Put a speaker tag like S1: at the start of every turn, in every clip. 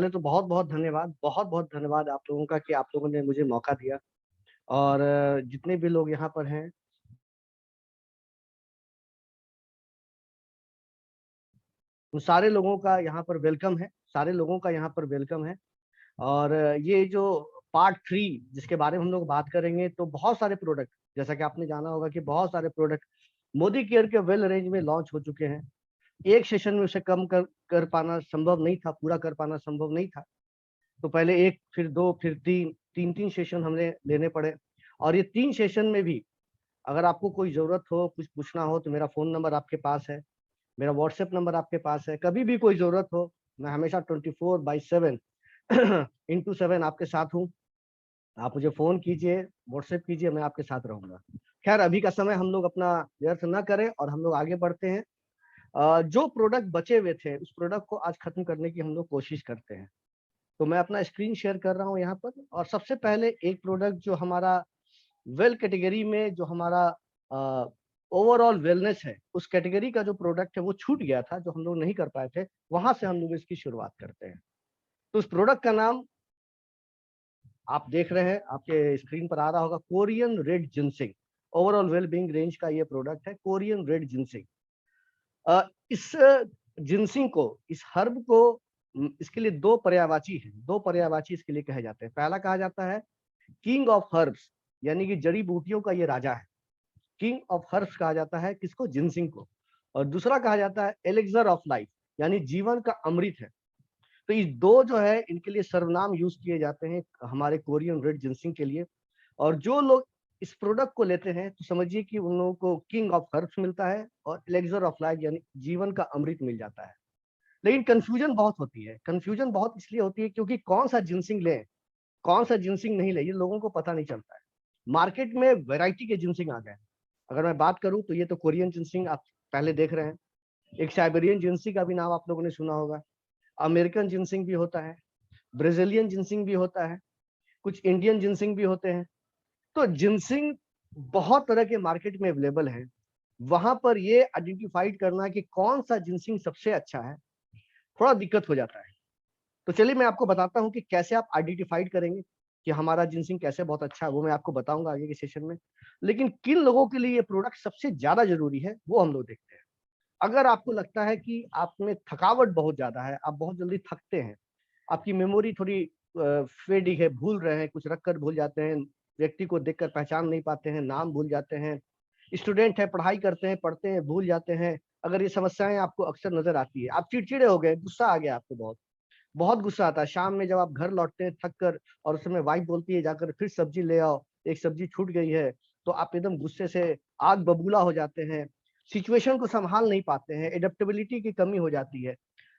S1: पहले तो बहुत बहुत धन्यवाद, बहुत बहुत धन्यवाद आप लोगों का कि आप लोगों ने मुझे मौका दिया। और जितने भी लोग यहाँ पर हैं, उन सारे लोगों का यहाँ पर वेलकम है, सारे लोगों का यहाँ पर वेलकम है। और ये जो पार्ट 3 जिसके बारे में हम लोग बात करेंगे, तो बहुत सारे प्रोडक्ट, जैसा कि आपने जाना होगा कि बहुत सारे प्रोडक्ट मोदी केयर के वेल रेंज में लॉन्च हो चुके हैं। एक सेशन में उसे कम कर पाना संभव नहीं था, पूरा कर पाना संभव नहीं था। तो पहले एक, फिर दो, फिर तीन, तीन तीन सेशन हमने लेने पड़े। और ये 3 सेशन में भी अगर आपको कोई जरूरत हो, कुछ पूछना हो, तो मेरा फोन नंबर आपके पास है, मेरा व्हाट्सएप नंबर आपके पास है। कभी भी कोई जरूरत हो, मैं हमेशा 24/7 इंटू 7 आपके साथ हूँ। आप मुझे फोन कीजिए, व्हाट्सएप कीजिए, मैं आपके साथ रहूंगा। खैर, अभी का समय हम लोग अपना व्यर्थ न करें और हम लोग आगे बढ़ते हैं। जो प्रोडक्ट बचे हुए थे, उस प्रोडक्ट को आज खत्म करने की हम लोग कोशिश करते हैं। तो मैं अपना स्क्रीन शेयर कर रहा हूँ यहाँ पर। और सबसे पहले एक प्रोडक्ट जो हमारा वेल कैटेगरी में, जो हमारा ओवरऑल वेलनेस है, उस कैटेगरी का जो प्रोडक्ट है वो छूट गया था, जो हम लोग नहीं कर पाए थे, वहां से हम लोग इसकी शुरुआत करते हैं। तो उस प्रोडक्ट का नाम आप देख रहे हैं, आपके स्क्रीन पर आ रहा होगा, Korean red ginseng. Overall well being range का ये प्रोडक्ट है, कोरियन रेड जिनसिंग। इस जिनसिंग को, इस हर्ब को, इसके लिए दो पर्यायवाची है, दो पर्यायवाची इसके लिए कहे जाते हैं। पहला कहा जाता है किंग ऑफ हर्ब्स, यानी कि जड़ी बूटियों का ये राजा है। किंग ऑफ हर्ब्स कहा जाता है किसको? जिनसिंग को। और दूसरा कहा जाता है एलेक्सर ऑफ लाइफ, यानी जीवन का अमृत है। तो ये दो जो है, इनके लिए सर्वनाम यूज किए जाते हैं हमारे कोरियन रेड जिनसिंग के लिए। और जो लोग इस प्रोडक्ट को लेते हैं, तो समझिए कि उन लोगों को किंग ऑफ हर्ब्स मिलता है और एलेक्सर ऑफ लाइफ यानी जीवन का अमृत मिल जाता है। लेकिन कंफ्यूजन बहुत होती है, कंफ्यूजन बहुत इसलिए होती है क्योंकि कौन सा जिनसिंग ले, कौन सा जिनसिंग नहीं ले, ये लोगों को पता नहीं चलता है। मार्केट में वैरायटी के जिनसिंग आ गए। अगर मैं बात करूं तो ये तो कोरियन जिनसिंग आप पहले देख रहे हैं। एक साइबेरियन जिनसिंग का भी नाम आप लोगों ने सुना होगा। अमेरिकन जिनसिंग भी होता है, ब्राजीलियन जिनसिंग भी होता है, कुछ इंडियन जिनसिंग भी होते हैं। तो जिनसिंग बहुत तरह के मार्केट में अवेलेबल है। वहां पर ये आइडेंटिफाइड करना कि कौन सा जिनसिंग सबसे अच्छा है, थोड़ा दिक्कत हो जाता है। तो चलिए मैं आपको बताता हूँ कि कैसे आप आइडेंटिफाइड करेंगे कि हमारा जिनसिंग कैसे बहुत अच्छा है, वो मैं आपको बताऊंगा आगे के सेशन में। लेकिन किन लोगों के लिए ये प्रोडक्ट सबसे ज्यादा जरूरी है, वो हम लोग देखते हैं। अगर आपको लगता है कि आप में थकावट बहुत ज्यादा है, आप बहुत जल्दी थकते हैं, आपकी मेमोरी थोड़ी फेडिंग है, भूल रहे हैं, कुछ रख कर भूल जाते हैं, व्यक्ति को देखकर पहचान नहीं पाते हैं, नाम भूल जाते हैं, स्टूडेंट है, पढ़ाई करते हैं, पढ़ते हैं, भूल जाते हैं, अगर ये समस्याएं आपको अक्सर नजर आती है, आप चिड़चिड़े हो गए, गुस्सा आ गया आपको, बहुत बहुत गुस्सा आता है शाम में जब आप घर लौटते हैं थक कर, और उस समय वाइफ बोलती है जाकर फिर सब्जी ले आओ, एक सब्जी छूट गई है, तो आप एकदम गुस्से से आग बबूला हो जाते हैं, सिचुएशन को संभाल नहीं पाते हैं, एडेप्टेबिलिटी की कमी हो जाती है।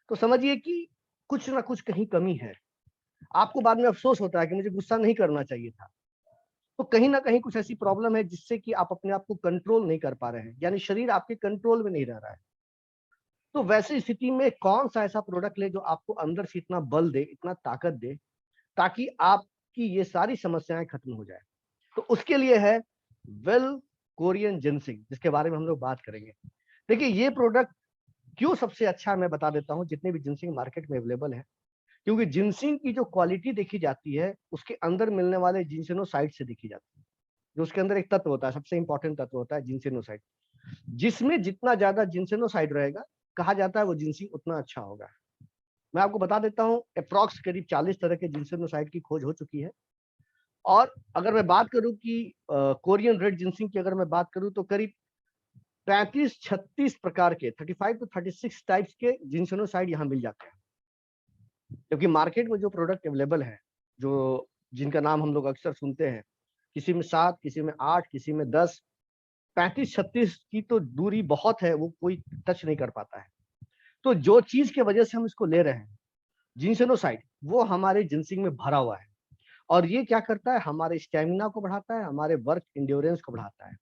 S1: तो समझिए कि कुछ ना कुछ कहीं कमी है। आपको बाद में अफसोस होता है कि मुझे गुस्सा नहीं करना चाहिए था। तो कहीं ना कहीं कुछ ऐसी प्रॉब्लम है जिससे कि आप अपने आप को कंट्रोल नहीं कर पा रहे हैं, यानी शरीर आपके कंट्रोल में नहीं रह रहा है। तो वैसी स्थिति में कौन सा ऐसा प्रोडक्ट ले जो आपको अंदर से इतना बल दे, इतना ताकत दे, ताकि आपकी ये सारी समस्याएं खत्म हो जाए। तो उसके लिए है वेल कोरियन जिनसिंग, जिसके बारे में हम लोग बात करेंगे। देखिए, ये प्रोडक्ट क्यों सबसे अच्छा, मैं बता देता हूँ, जितने भी जिनसिंग मार्केट में अवेलेबल है। क्योंकि जिनसिंग की जो क्वालिटी देखी जाती है, उसके अंदर मिलने वाले जिनसेनोसाइड से देखी जाती है। जो उसके अंदर एक तत्व होता है, सबसे इंपॉर्टेंट तत्व होता है जिनसेनोसाइड। जिसमें जितना ज्यादा जिनसेनोसाइड रहेगा, कहा जाता है वो जिनसिंग उतना अच्छा होगा। मैं आपको बता देता हूँ, अप्रॉक्स करीब 40 तरह के जिनसेनोसाइड की खोज हो चुकी है। और अगर मैं बात करूं कि कोरियन रेड जिनसिंग की अगर मैं बात करूं, तो करीब 35-36 प्रकार के, 35 to 36 टाइप्स के जिनसेनोसाइड यहाँ मिल जाते हैं। क्योंकि मार्केट में जो प्रोडक्ट अवेलेबल है, जो जिनका नाम हम लोग अक्सर सुनते हैं, किसी में 7, किसी में 8, किसी में 10, 35-36 की तो दूरी बहुत है, वो कोई टच नहीं कर पाता है। तो जो चीज की वजह से हम इसको ले रहे हैं, जिनसेनोसाइड, वो हमारे जिनसिंग में भरा हुआ है। और ये क्या करता है, हमारे स्टेमिना को बढ़ाता है, हमारे वर्क इंड्योरेंस को बढ़ाता है।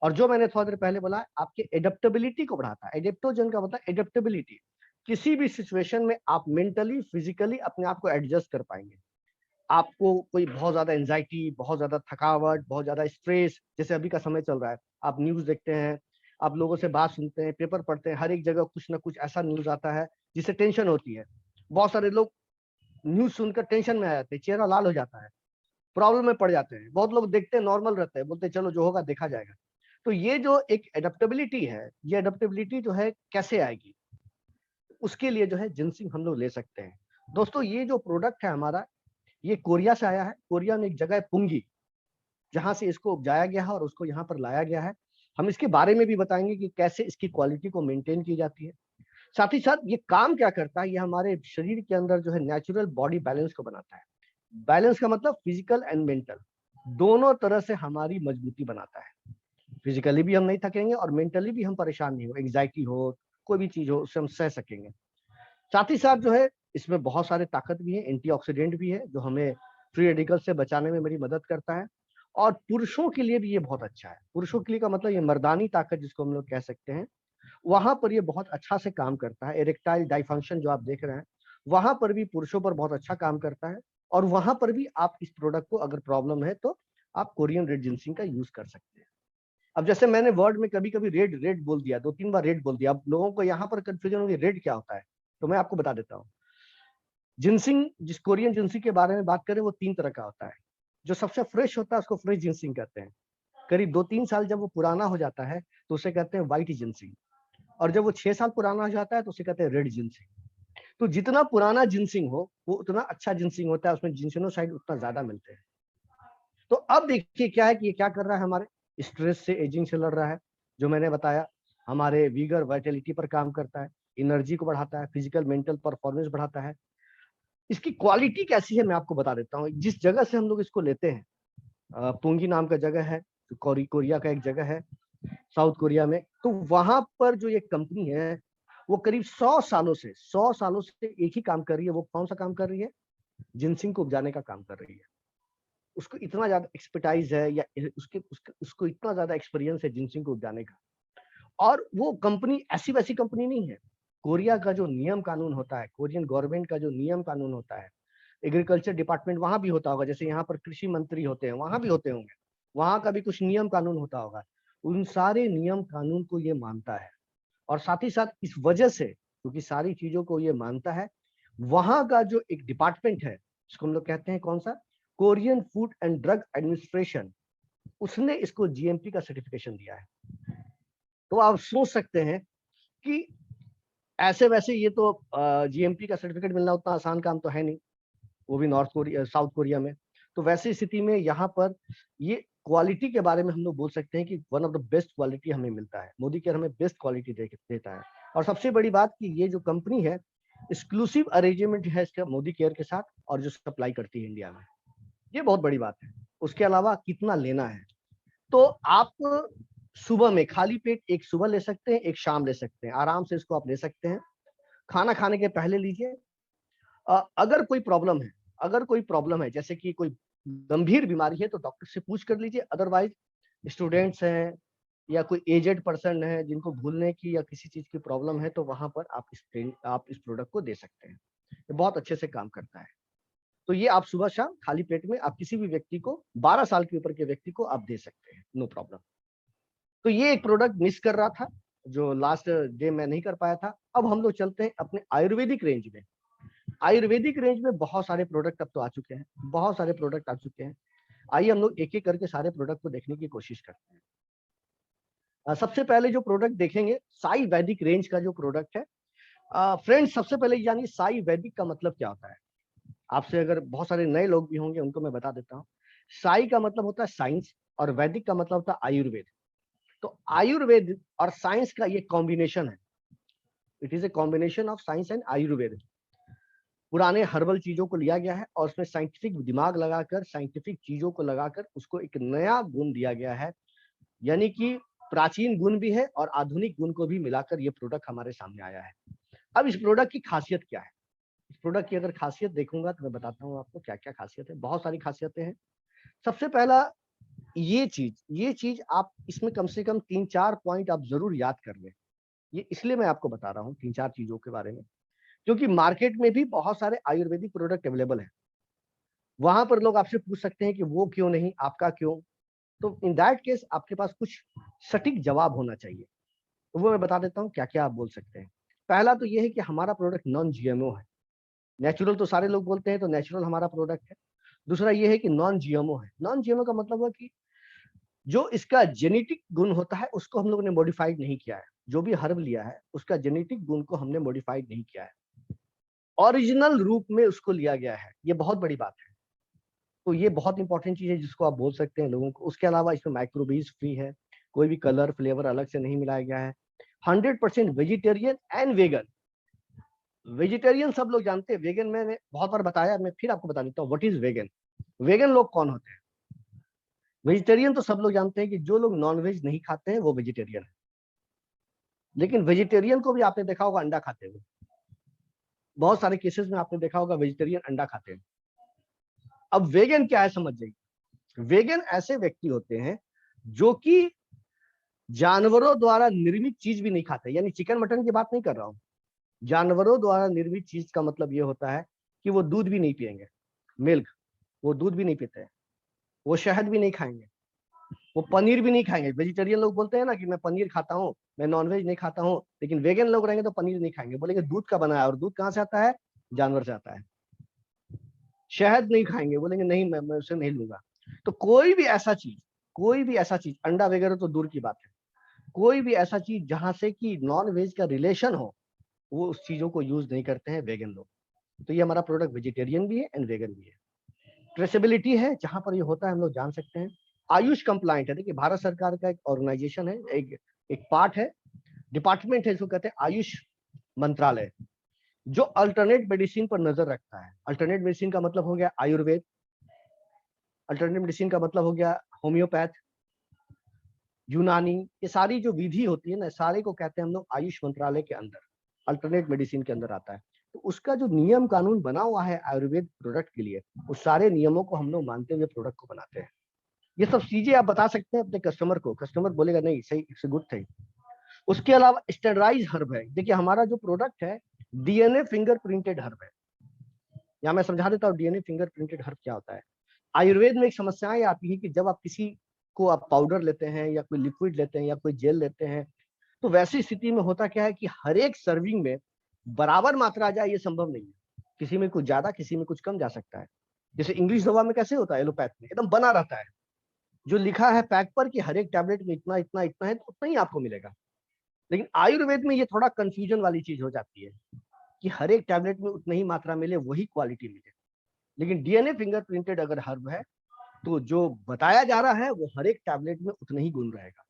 S1: और जो मैंने थोड़ा देर पहले बोला, आपके एडेप्टेबिलिटी को बढ़ाता है। एडेप्टोजन का मतलब एडेप्टेबिलिटी, किसी भी सिचुएशन में आप मेंटली फिजिकली अपने आप को एडजस्ट कर पाएंगे। आपको कोई बहुत ज्यादा एंजाइटी, बहुत ज्यादा थकावट, बहुत ज्यादा स्ट्रेस, जैसे अभी का समय चल रहा है, आप न्यूज देखते हैं, आप लोगों से बात सुनते हैं, पेपर पढ़ते हैं, हर एक जगह कुछ ना कुछ ऐसा न्यूज आता है जिससे टेंशन होती है। बहुत सारे लोग न्यूज सुनकर टेंशन में आ जाते हैं, चेहरा लाल हो जाता है, प्रॉब्लम में पड़ जाते हैं। बहुत लोग देखते हैं नॉर्मल रहते हैं, बोलते हैं चलो जो होगा देखा जाएगा। तो ये जो एक एडेप्टेबिलिटी है, ये एडेप्टेबिलिटी जो है कैसे आएगी, उसके लिए जो है जिनसिंग हम लोग ले सकते हैं। दोस्तों ये जो प्रोडक्ट है हमारा, ये कोरिया से आया है। कोरिया में एक जगह है पुंगी, जहां से इसको उपजाया गया है और उसको यहाँ पर लाया गया है। हम इसके बारे में भी बताएंगे कि कैसे इसकी क्वालिटी को मेंटेन की जाती है। साथ ही साथ ये काम क्या करता है, ये हमारे शरीर के अंदर जो है नेचुरल बॉडी बैलेंस को बनाता है। बैलेंस का मतलब फिजिकल एंड मेंटल, दोनों तरह से हमारी मजबूती बनाता है। फिजिकली भी हम नहीं थकेंगे और मेंटली भी हम परेशान नहीं हो, एंग्जाइटी हो, कोई भी चीज हो, उससे हम सह सकेंगे। साथ ही साथ जो है इसमें बहुत सारे ताकत भी है, एंटीऑक्सीडेंट भी है, जो हमें फ्री रेडिकल से बचाने में मेरी मदद करता है। और पुरुषों के लिए भी ये बहुत अच्छा है। पुरुषों के लिए का मतलब ये मर्दानी ताकत जिसको हम लोग कह सकते हैं, वहां पर ये बहुत अच्छा से काम करता है। इरेक्टाइल डाइफंक्शन जो आप देख रहे हैं, वहां पर भी पुरुषों पर बहुत अच्छा काम करता है। और वहां पर भी आप इस प्रोडक्ट को अगर प्रॉब्लम है तो आप कोरियन रेड जिनसिंग का यूज कर सकते हैं। अब जैसे मैंने वर्ड में कभी कभी रेड रेड बोल दिया, 2-3 बार रेड बोल दिया, अब लोगों को यहाँ पर कंफ्यूजन होगी रेड क्या होता है, तो मैं आपको बता देता हूँ। जिनसिंग, जिस कोरियन जिनसिंग के बारे में बात करें, वो 3 तरह का होता है। जो सबसे फ्रेश होता है उसको फ्रेश जिनसिंग कहते हैं। करीब 2-3 साल जब वो पुराना हो जाता है तो उसे कहते हैं व्हाइट जिनसिंग। और जब वो 6 साल पुराना हो जाता है तो उसे कहते हैं रेड जिनसिंग। तो जितना पुराना जिनसिंग हो वो उतना अच्छा जिनसिंग होता है, उसमें जिनसिनोसाइड उतना ज्यादा मिलते हैं। तो अब देखिए क्या है कि ये क्या कर रहा है, हमारे स्ट्रेस से, एजिंग से लड़ रहा है, जो मैंने बताया, हमारे वीगर वाइटलिटी पर काम करता है, एनर्जी को बढ़ाता है, फिजिकल मेंटल परफॉर्मेंस बढ़ाता है। इसकी क्वालिटी कैसी है मैं आपको बता देता हूँ। जिस जगह से हम लोग इसको लेते हैं, पुंगी नाम का जगह है, कोरिया का एक जगह है साउथ कोरिया में। तो वहां पर जो ये कंपनी है वो करीब 100 सालों से एक ही काम कर रही है। वो कौन सा काम कर रही है? जिनसिंग को उपजाने का काम कर रही है। उसको इतना ज्यादा एक्सपर्टाइज है, या उसको इतना ज्यादा एक्सपीरियंस है जिनसिंग को उपजाने का। और वो कंपनी ऐसी वैसी कंपनी नहीं है। कोरिया का जो नियम कानून होता है, कोरियन गवर्नमेंट का जो नियम कानून होता है, एग्रीकल्चर डिपार्टमेंट वहां भी होता होगा, जैसे यहाँ पर कृषि मंत्री होते हैं, वहां भी होते होंगे, वहां का भी कुछ नियम कानून होता होगा। उन सारे नियम कानून को ये मानता है। और साथ ही साथ इस वजह से, क्योंकि सारी चीजों को ये मानता है, वहां का जो एक डिपार्टमेंट है जिसको हम लोग कहते हैं कौन सा, Korean food and drug administration, उसने इसको जीएमपी का सर्टिफिकेशन दिया है। तो आप सोच सकते हैं कि ऐसे वैसे ये तो जीएमपी का सर्टिफिकेट मिलना उतना आसान काम तो है नहीं, वो भी नॉर्थ कोरिया, साउथ कोरिया में। तो वैसी स्थिति में यहाँ पर ये क्वालिटी के बारे में हम लोग बोल सकते हैं कि one of the best quality हमें मिलता है। मोदी केयर हमें बेस्ट क्वालिटी देता है। और सबसे बड़ी बात कि ये जो कंपनी है, एक्सक्लूसिव अरेंजमेंट है इसका मोदी केयर के साथ, और जो सप्लाई करती है इंडिया में, ये बहुत बड़ी बात है। उसके अलावा कितना लेना है, तो आप सुबह में खाली पेट एक सुबह ले सकते हैं, एक शाम ले सकते हैं, आराम से इसको आप ले सकते हैं। खाना खाने के पहले लीजिए। अगर कोई प्रॉब्लम है, अगर कोई प्रॉब्लम है जैसे कि कोई गंभीर बीमारी है, तो डॉक्टर से पूछ कर लीजिए। अदरवाइज स्टूडेंट्स हैं या कोई एजेड पर्सन है जिनको भूलने की या किसी चीज की प्रॉब्लम है, तो वहां पर आप इस प्रोडक्ट को दे सकते हैं। ये बहुत अच्छे से काम करता है। तो ये आप सुबह शाम खाली पेट में आप किसी भी व्यक्ति को, 12 साल के ऊपर के व्यक्ति को आप दे सकते हैं, नो प्रॉब्लम। तो ये एक प्रोडक्ट मिस कर रहा था, जो लास्ट डे मैं नहीं कर पाया था। अब हम लोग चलते हैं अपने आयुर्वेदिक रेंज में। आयुर्वेदिक रेंज में बहुत सारे प्रोडक्ट अब तो आ चुके हैं, बहुत सारे प्रोडक्ट आ चुके हैं। आइए हम लोग एक एक करके सारे प्रोडक्ट को देखने की कोशिश करते हैं। सबसे पहले जो प्रोडक्ट देखेंगे, साई वैदिक रेंज का जो प्रोडक्ट है। फ्रेंड्स, सबसे पहले जानिए साई वैदिक का मतलब क्या होता है। आपसे अगर बहुत सारे नए लोग भी होंगे, उनको मैं बता देता हूँ। साई का मतलब होता है साइंस, और वैदिक का मतलब होता है आयुर्वेद। तो आयुर्वेद और साइंस का ये कॉम्बिनेशन है। It is a combination of science and Ayurveda. पुराने हर्बल चीजों को लिया गया है और उसमें साइंटिफिक दिमाग लगाकर, साइंटिफिक चीजों को लगाकर उसको एक नया गुण दिया गया है। यानी कि प्राचीन गुण भी है और आधुनिक गुण को भी मिलाकर ये प्रोडक्ट हमारे सामने आया है। अब इस प्रोडक्ट की खासियत क्या है? इस प्रोडक्ट की अगर खासियत देखूंगा तो मैं बताता हूँ आपको क्या क्या खासियत है। बहुत सारी खासियतें हैं। सबसे पहला, ये चीज आप इसमें कम से कम 3-4 पॉइंट आप जरूर याद कर लें। ये इसलिए मैं आपको बता रहा हूँ 3-4 चीजों के बारे में, क्योंकि मार्केट में भी बहुत सारे आयुर्वेदिक प्रोडक्ट अवेलेबल है। वहां पर लोग आपसे पूछ सकते हैं कि वो क्यों नहीं, आपका क्यों। तो इन दैट केस आपके पास कुछ सटीक जवाब होना चाहिए। तो वो मैं बता देता हूँ क्या क्या आप बोल सकते हैं। पहला तो ये है कि हमारा प्रोडक्ट नॉन जीएमओ है। नेचुरल तो सारे लोग बोलते हैं, तो नेचुरल हमारा प्रोडक्ट है। दूसरा ये है कि नॉन जीएमओ है। नॉन जीएमओ का मतलब है कि जो इसका जेनेटिक गुण होता है उसको हम लोगों ने मॉडिफाइड नहीं किया है। जो भी हर्ब लिया है उसका जेनेटिक गुण को हमने मॉडिफाइड नहीं किया है, ओरिजिनल रूप में उसको लिया गया है। ये बहुत बड़ी बात है। तो ये बहुत इंपॉर्टेंट चीज है जिसको आप बोल सकते हैं लोगों को। उसके अलावा इसमें माइक्रोबीज फ्री है, कोई भी कलर फ्लेवर अलग से नहीं मिलाया गया है। 100% वेजिटेरियन एंड वेगन। वेजिटेरियन सब लोग जानते हैं, वेगन मैंने बहुत बार बताया, मैं फिर आपको बता देता हूँ व्हाट इज वेगन। वेगन लोग कौन होते हैं? वेजिटेरियन तो सब लोग जानते हैं कि जो लोग नॉनवेज नहीं खाते हैं वो वेजिटेरियन है। लेकिन वेजिटेरियन को भी आपने देखा होगा अंडा खाते हुए। बहुत सारे केसेस में आपने देखा होगा वेजिटेरियन अंडा खाते हैं। अब वेगन क्या है समझ जाइए। वेगन ऐसे व्यक्ति होते हैं जो कि जानवरों द्वारा निर्मित चीज भी नहीं खाते, यानी चिकन मटन की बात नहीं कर रहा हूं। जानवरों द्वारा निर्मित चीज का मतलब ये होता है कि वो दूध भी नहीं पिएंगे, मिल्क, वो दूध भी नहीं पीते हैं, वो शहद भी नहीं खाएंगे, वो पनीर भी नहीं खाएंगे। वेजिटेरियन लोग बोलते हैं ना कि मैं पनीर खाता हूँ, मैं नॉनवेज नहीं खाता हूँ, लेकिन वेगन लोग रहेंगे तो पनीर नहीं खाएंगे, बोलेंगे दूध का बना है, और दूध कहाँ से आता है? जानवर से आता है। शहद नहीं खाएंगे, बोलेंगे नहीं मैं उसे नहीं लूंगा। तो कोई भी ऐसा चीज, कोई भी ऐसा चीज, अंडा वगैरह तो दूर की बात है, कोई भी ऐसा चीज जहां से कि नॉन वेज का रिलेशन हो, वो उस चीजों को यूज नहीं करते हैं वेगन लोग। तो ये हमारा प्रोडक्ट वेजिटेरियन भी है एंड वेगन भी है। ट्रेसेबिलिटी है, जहां पर ये होता है हम लोग जान सकते हैं। आयुष कंप्लाइंट है। देखिए भारत सरकार का एक ऑर्गेनाइजेशन है, एक पार्ट है, डिपार्टमेंट है, इसको कहते हैं आयुष मंत्रालय, जो अल्टरनेट मेडिसिन पर नजर रखता है। अल्टरनेट मेडिसिन का मतलब हो गया आयुर्वेद, अल्टरनेट मेडिसिन का मतलब हो गया होम्योपैथ, यूनानी। ये सारी जो विधि होती है ना, सारे को कहते हैं हम लोग आयुष मंत्रालय के अंदर, अल्टरनेट मेडिसिन के अंदर आता है। तो उसका जो नियम कानून बना हुआ है आयुर्वेद प्रोडक्ट के लिए, उस सारे नियमों को हम लोग मानते हुए प्रोडक्ट को बनाते हैं। ये सब चीजें आप बता सकते हैं अपने कस्टमर को, कस्टमर बोलेगा नहीं सही, इट्स गुड थिंग। उसके अलावा स्टेरलाइज हर्ब है। देखिए हमारा जो प्रोडक्ट है डीएनए फिंगर प्रिंटेड हर्ब है। यहाँ मैं समझा देता हूँ डीएनए फिंगर प्रिंटेड हर्ब क्या होता है। आयुर्वेद में एक समस्याएं आती है कि जब आप किसी को आप पाउडर लेते हैं या कोई लिक्विड लेते हैं या कोई जेल लेते हैं, तो वैसी स्थिति में होता क्या है कि हर एक सर्विंग में बराबर मात्रा आ जाए ये संभव नहीं है। किसी में कुछ ज्यादा, किसी में कुछ कम जा सकता है। जैसे इंग्लिश दवा में कैसे होता है, एलोपैथ में एकदम बना रहता है, जो लिखा है पैक पर कि हर एक टैबलेट में इतना इतना इतना है, तो उतना ही आपको मिलेगा। लेकिन आयुर्वेद में ये थोड़ा कंफ्यूजन वाली चीज हो जाती है कि हर एक टैबलेट में उतनी ही मात्रा मिले, वही क्वालिटी मिले। लेकिन डीएनए फिंगर प्रिंटेड अगर हर्ब है, तो जो बताया जा रहा है वो हर एक टैबलेट में उतना ही गुण रहेगा,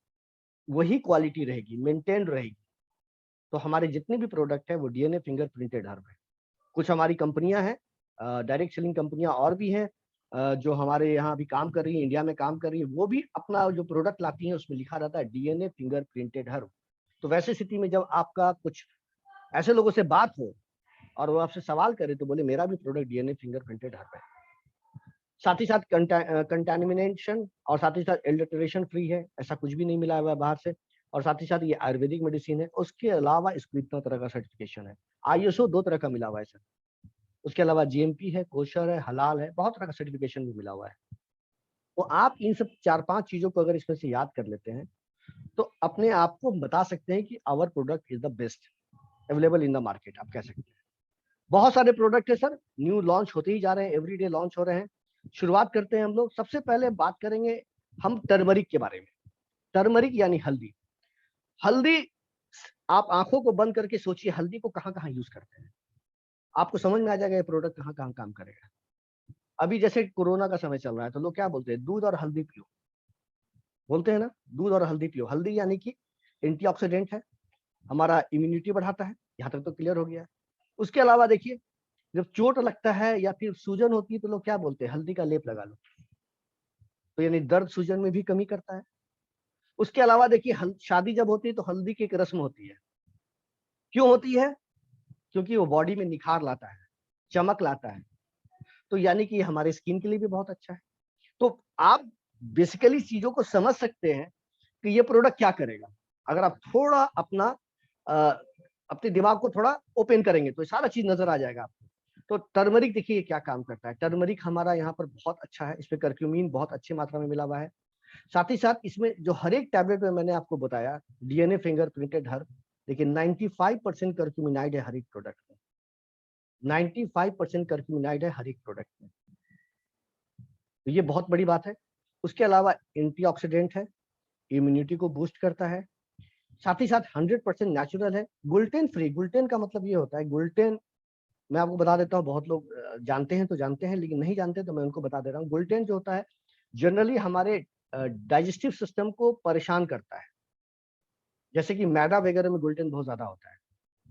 S1: वही क्वालिटी रहेगी, मेंटेन रहेगी। तो हमारे जितने भी प्रोडक्ट है वो डीएनए फिंगर प्रिंटेड हर्ब है। कुछ हमारी कंपनियां हैं, डायरेक्ट सेलिंग कंपनियां और भी हैं, जो हमारे यहाँ अभी काम कर रही है, इंडिया में काम कर रही है, वो भी अपना जो प्रोडक्ट लाती है उसमें लिखा रहता है डीएनए फिंगर प्रिंटेड हर्ब। तो वैसे स्थिति में जब आपका कुछ ऐसे लोगों से बात हो और वो आपसे सवाल करे, तो बोले मेरा भी product DNA finger printed herb है। साथ ही साथ कंटामिनेशन और साथ ही साथ एडल्ट्रेशन फ्री है, ऐसा कुछ भी नहीं मिला हुआ है बाहर से। और साथ ही साथ ये आयुर्वेदिक मेडिसिन है। उसके अलावा इसको इतना तरह का सर्टिफिकेशन है। आईएसओ 2 तरह का मिला हुआ है सर। उसके अलावा जीएमपी है, कोशर है, हलाल है, बहुत तरह का सर्टिफिकेशन भी मिला हुआ है। तो आप इन सब 4-5 चीजों को अगर इसमें से याद कर लेते हैं, तो अपने आप को बता सकते हैं कि our product is the best available in the market, आप कह सकते हैं। बहुत सारे प्रोडक्ट है सर, न्यू लॉन्च होते ही जा रहे हैं, एवरीडे लॉन्च हो रहे हैं। शुरुआत करते हैं हम लोग। सबसे पहले बात करेंगे हम टर्मरिक के बारे में। टर्मरिक यानी हल्दी। हल्दी, आप आंखों को बंद करके सोचिए हल्दी को कहाँ कहाँ यूज करते हैं, आपको समझ में आ जाएगा ये प्रोडक्ट कहाँ कहाँ काम करेगा। अभी जैसे कोरोना का समय चल रहा है, तो लोग क्या बोलते हैं, दूध और हल्दी पियो, बोलते हैं ना, दूध और हल्दी पियो। हल्दी यानी कि एंटीऑक्सीडेंट है, हमारा इम्यूनिटी बढ़ाता है, यहाँ तक तो क्लियर हो गया है। उसके अलावा देखिए, जब चोट लगता है या फिर सूजन होती है, तो लोग क्या बोलते हैं, हल्दी का लेप लगा लो, तो यानी दर्द सूजन में भी कमी करता है। उसके अलावा देखिए, शादी जब होती है तो हल्दी की एक रस्म होती है। क्यों होती है? क्योंकि वो बॉडी में निखार लाता है, चमक लाता है। तो यानी कि हमारे स्किन के लिए भी बहुत अच्छा है। तो आप बेसिकली चीजों को समझ सकते हैं कि ये प्रोडक्ट क्या करेगा। अगर आप थोड़ा अपने दिमाग को थोड़ा ओपन करेंगे तो सारा चीज नजर आ जाएगा आपको। तो टर्मरिक देखिए क्या काम करता है। टर्मरिक हमारा यहाँ पर बहुत अच्छा है, इसमें कर्क्यूमिन बहुत अच्छी मात्रा में मिला हुआ है। साथ ही साथ इसमें जो हर एक टैबलेट में मैंने आपको बताया डीएनए फिंगर प्रिंटेड हर्ब, लेकिन 95% कर्क्यूमिनाइड है हर एक प्रोडक्ट में, 95% कर्क्यूमिनाइड है हर एक प्रोडक्ट में, तो ये बहुत बड़ी बात है। उसके अलावा एंटीऑक्सीडेंट है, इम्यूनिटी को बूस्ट करता है, साथ ही साथ 100% नेचुरल है, ग्लूटेन फ्री। ग्लूटेन का मतलब ये होता है, ग्लूटेन मैं आपको बता देता हूँ, बहुत लोग जानते हैं तो जानते हैं, लेकिन नहीं जानते तो मैं उनको बता दे रहा हूँ। ग्लूटेन जो होता है जनरली हमारे डाइजेस्टिव सिस्टम को परेशान करता है, जैसे कि मैदा वगैरह में ग्लूटेन बहुत ज्यादा होता है,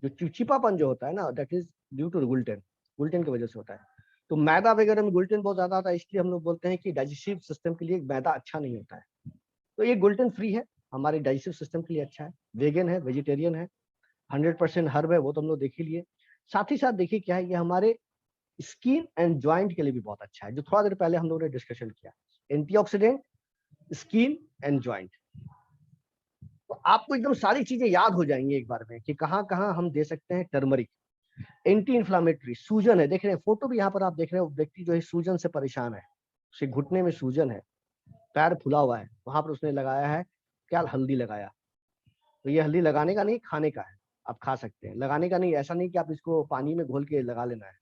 S1: जो चिपचिपापन जो होता है ना, that is due to gluten, gluten की वजह से होता है। तो मैदा वगैरह में ग्लूटेन बहुत ज्यादा होता है, इसलिए हम लोग बोलते हैं कि डाइजेस्टिव सिस्टम के लिए मैदा अच्छा नहीं होता है। तो ये ग्लूटेन फ्री है, हमारे डाइजेस्टिव सिस्टम के लिए अच्छा है, वेगन है, वेजिटेरियन है, 100% हर्ब है, वो तो हम लोग देख ही लिए। साथ ही साथ देखिए क्या है, ये हमारे स्किन एंड जॉइंट के लिए भी बहुत अच्छा है, जो थोड़ा देर पहले हम लोगों ने डिस्कशन किया, एंटीऑक्सीडेंट, स्किन एंड जॉइंट। तो आपको एकदम सारी चीजें याद हो जाएंगी एक बार में कि कहाँ कहाँ हम दे सकते हैं टर्मरिक। एंटी इन्फ्लामेटरी, सूजन है, देख रहे हैं फोटो भी यहाँ पर आप देख रहे हो, व्यक्ति जो है सूजन से परेशान है, उसे घुटने में सूजन है, पैर फुला हुआ है, वहां पर उसने लगाया है क्या, हल्दी लगाया। तो ये हल्दी लगाने का नहीं, खाने का है, आप खा सकते हैं, लगाने का नहीं, ऐसा नहीं कि आप इसको पानी में घोल के लगा लेना है,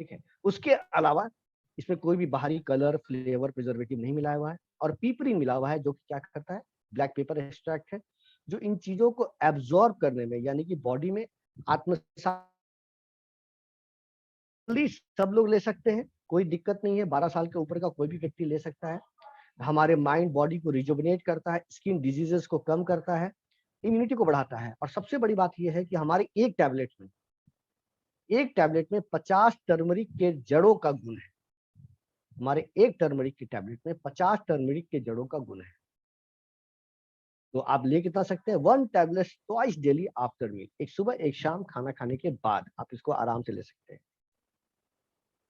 S1: ठीक है। उसके अलावा इसमें कोई भी बाहरी कलर, फ्लेवर, प्रिजर्वेटिव नहीं मिलाया हुआ है, और पीपरिन मिला हुआ है, जो कि क्या करता है, ब्लैक पेपर एक्सट्रैक्ट है, जो इन चीजों को एब्जॉर्ब करने में, यानी कि बॉडी में आत्मसात, सब लोग ले सकते हैं, कोई दिक्कत नहीं है, 12 साल के ऊपर का कोई भी व्यक्ति ले सकता है। हमारे माइंड बॉडी को रिजुवनेट करता है, स्किन डिजीजेस को कम करता है, इम्यूनिटी को बढ़ाता है, और सबसे बड़ी बात यह है कि हमारे एक टैबलेट में 50 टर्मरिक के जड़ों का गुण है। हमारे एक टर्मरिक की टैबलेट में 50 टर्मरिक के जड़ों का गुण है। तो आप ले कितना सकते हैं, 1 tablet twice daily after meal, एक सुबह एक शाम खाना खाने के बाद आप इसको आराम से ले सकते हैं।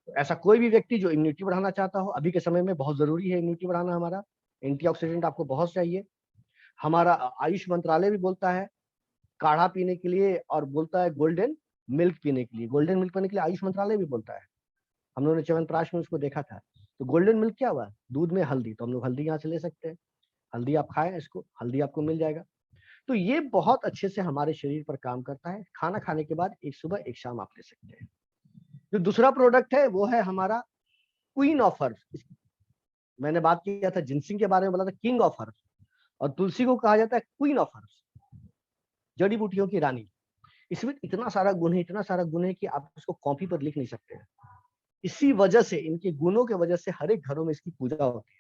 S1: तो ऐसा कोई भी व्यक्ति जो इम्यूनिटी बढ़ाना चाहता हो, अभी के समय में बहुत जरूरी है इम्यूनिटी बढ़ाना, हमारा एंटीऑक्सीडेंट आपको बहुत चाहिए। हमारा आयुष मंत्रालय भी बोलता है काढ़ा पीने के लिए, और बोलता है गोल्डन मिल्क पीने के लिए, गोल्डन मिल्क पीने के लिए आयुष मंत्रालय भी बोलता है। हम लोगों ने च्यवनप्राश में उसको देखा था। तो गोल्डन मिल्क क्या हुआ, दूध में हल्दी, तो हम लोग हल्दी यहाँ से ले सकते हैं, हल्दी आप खाएं, इसको हल्दी आपको मिल जाएगा। तो ये बहुत अच्छे से हमारे शरीर पर काम करता है, खाना खाने के बाद एक सुबह एक शाम आप ले सकते हैं। जो दूसरा प्रोडक्ट है वो है हमारा क्वीन ऑफ हर्ब्स। मैंने बात किया था जिनसिंग के बारे में, बोला था किंग ऑफ हर्ब्स, और तुलसी को कहा जाता है क्वीन ऑफ हर्ब्स, जड़ी बूटियों की रानी। इसमें इतना सारा गुण है, इतना सारा गुण है कि आप उसको कॉपी पर लिख नहीं सकते हैं। इसी वजह से, इनके गुणों के वजह से हर एक घरों में इसकी पूजा होती है।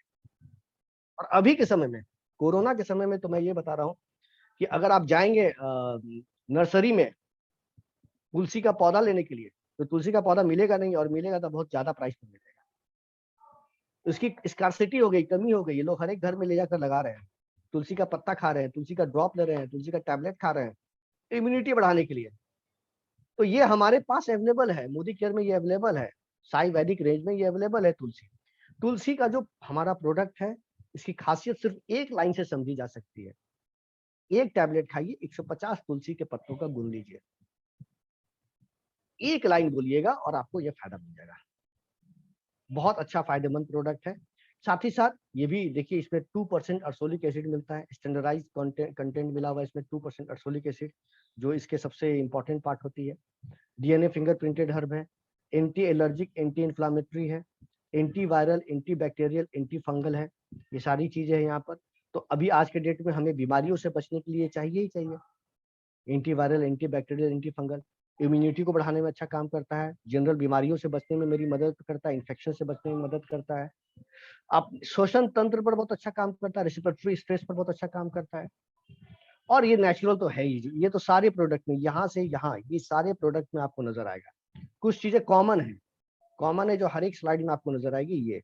S1: और अभी के समय में, कोरोना के समय में, तो मैं ये बता रहा हूँ कि अगर आप जाएंगे नर्सरी में तुलसी का पौधा लेने के लिए, तो तुलसी का पौधा मिलेगा नहीं, और मिलेगा तो बहुत ज्यादा प्राइस पर मिलेगा। उसकी स्कार्सिटी हो गई, कमी हो गई, लोग हर एक घर में ले जाकर लगा रहे हैं, तुलसी का पत्ता खा रहे हैं, तुलसी का ड्रॉप ले रहे हैं, तुलसी का टैबलेट खा रहे हैं इम्यूनिटी बढ़ाने के लिए। तो ये हमारे पास अवेलेबल है, मोदी केयर में ये अवेलेबल है, साई वैदिक रेंज में ये अवेलेबल है। तुलसी, तुलसी का जो हमारा प्रोडक्ट है, इसकी खासियत सिर्फ एक लाइन से समझी जा सकती है, एक टैबलेट खाइए, 150 तुलसी के पत्तों का गुण लीजिए, एक लाइन बोलिएगा और आपको यह फायदा मिल जाएगा। बहुत अच्छा फायदेमंद प्रोडक्ट है। साथ ही साथ ये भी देखिए, इसमें 2% अर्सोलिक एसिड मिलता है, स्टैंडर्डाइज कंटेंट मिला हुआ है इसमें 2% अर्सोलिक एसिड, जो इसके सबसे इंपॉर्टेंट पार्ट होती है। डीएनए फिंगरप्रिंटेड हर्ब है, एंटी एलर्जिक, एंटी इन्फ्लामेटरी है, anti viral, anti bacterial, anti fungal है, ये सारी चीजें हैं यहाँ पर। तो अभी आज के डेट में हमें बीमारियों से बचने के लिए चाहिए ही चाहिए anti viral, anti bacterial, anti fungal. Immunity को बढ़ाने में अच्छा काम करता है, जनरल बीमारियों से बचने में मेरी मदद करता है, इन्फेक्शन से बचने में मदद करता है, आप श्वसन तंत्र पर बहुत अच्छा काम करता है, रेस्पिरेटरी स्ट्रेस पर बहुत अच्छा काम करता है। और ये नेचुरल तो है ही, ये तो सारे प्रोडक्ट में, यहाँ से यहाँ, ये सारे प्रोडक्ट में आपको नजर आएगा। कुछ चीजें कॉमन है जो हर एक स्लाइड में आपको नजर आएगी। ये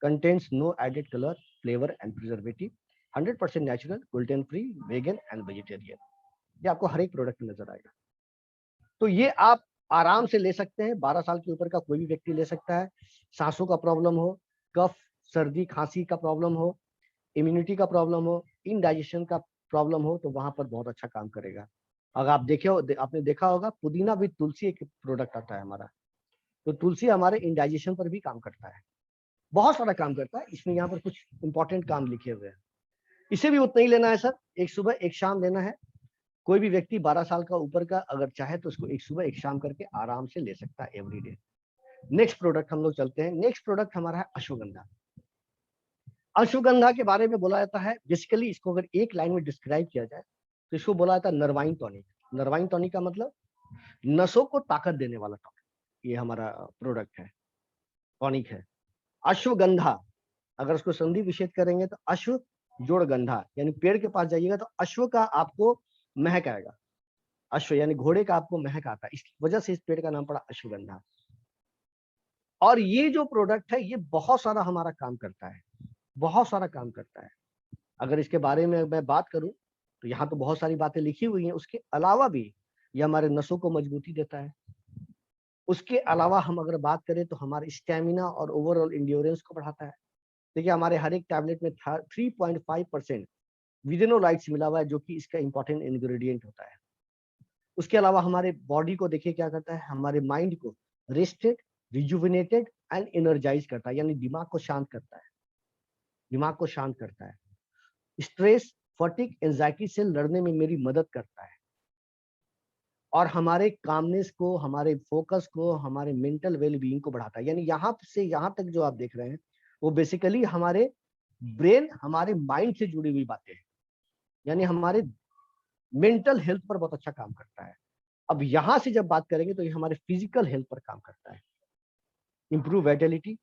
S1: contains no added colour, flavour and preservative, 100% natural, gluten free, vegan and vegetarian, ये आपको हर एक प्रोडक्ट में नजर आएगा। तो ये आप आराम से ले सकते हैं, 12 साल के ऊपर का कोई भी व्यक्ति ले सकता है। सांसों का प्रॉब्लम हो, कफ, सर्दी, खांसी का प्रॉब्लम हो, इम्यूनिटी का प्रॉब्लम हो, इनडाइजेशन का प्रॉब्लम हो, तो वहां पर बहुत अच्छा काम करेगा। अगर आप देखे हो, आपने देखा होगा पुदीना विद तुलसी एक प्रोडक्ट आता है हमारा, तो तुलसी हमारे इंडाइजेशन पर भी काम करता है, बहुत सारा काम करता है। इसमें यहाँ पर कुछ इंपॉर्टेंट काम लिखे हुए हैं। इसे भी उतना ही लेना है सर, एक सुबह एक शाम लेना है, कोई भी व्यक्ति 12 साल का ऊपर का अगर चाहे तो उसको एक सुबह एक शाम करके आराम से ले सकता है एवरीडे। नेक्स्ट प्रोडक्ट हम लोग चलते हैं। नेक्स्ट प्रोडक्ट हमारा है अश्वगंधा। अश्वगंधा के बारे में बोला जाता है, बेसिकली इसको अगर एक लाइन में डिस्क्राइब किया जाए तो इसको बोला जाता है नरवाइन टॉनिक। नरवाइन टॉनिक का मतलब नसों को ताकत देने वाला टॉनिक, ये हमारा प्रोडक्ट है, टॉनिक है। अश्वगंधा अगर उसको संधि विच्छेद करेंगे तो अश्व जोड़ गंधा, यानी पेड़ के पास जाइएगा तो अश्व का आपको महक आएगा। अश्व यानी घोड़े का आपको महक आता है, इस वजह से इस पेड़ का नाम पड़ा अश्वगंधा। और ये जो प्रोडक्ट है ये बहुत सारा हमारा काम करता है, बहुत सारा काम करता है। अगर इसके बारे में मैं बात करूं तो यहाँ तो बहुत सारी बातें लिखी हुई हैं, उसके अलावा भी ये हमारे नसों को मजबूती देता है। उसके अलावा हम अगर बात करें तो हमारे स्टेमिना और ओवरऑल इंड्योरेंस को बढ़ाता है। देखिए हमारे हर एक टैबलेट में 3.5% विजिनोलाइट्स मिला हुआ है, जो कि इसका इंपॉर्टेंट इंग्रेडिएंट होता है। उसके अलावा हमारे बॉडी को देखिए क्या करता है, हमारे माइंड को रेस्टेड, रिजुविनेटेड एंड एनर्जाइज करता है, यानी दिमाग को शांत करता है, दिमाग को शांत करता है। स्ट्रेस, फटीग, एंजाइटी से लड़ने में मेरी मदद करता है और हमारे कामनेस को, हमारे फोकस को, हमारे मेंटल वेलबीइंग को बढ़ाता है। यानी यहाँ से यहाँ तक जो आप देख रहे हैं वो बेसिकली हमारे ब्रेन, हमारे माइंड से जुड़ी हुई बातें हैं, यानी हमारे मेंटल हेल्थ पर बहुत अच्छा काम करता है। अब यहां से जब बात करेंगे तो ये हमारे फिजिकल हेल्थ पर काम करता है। इंप्रूव वाइटलिटी,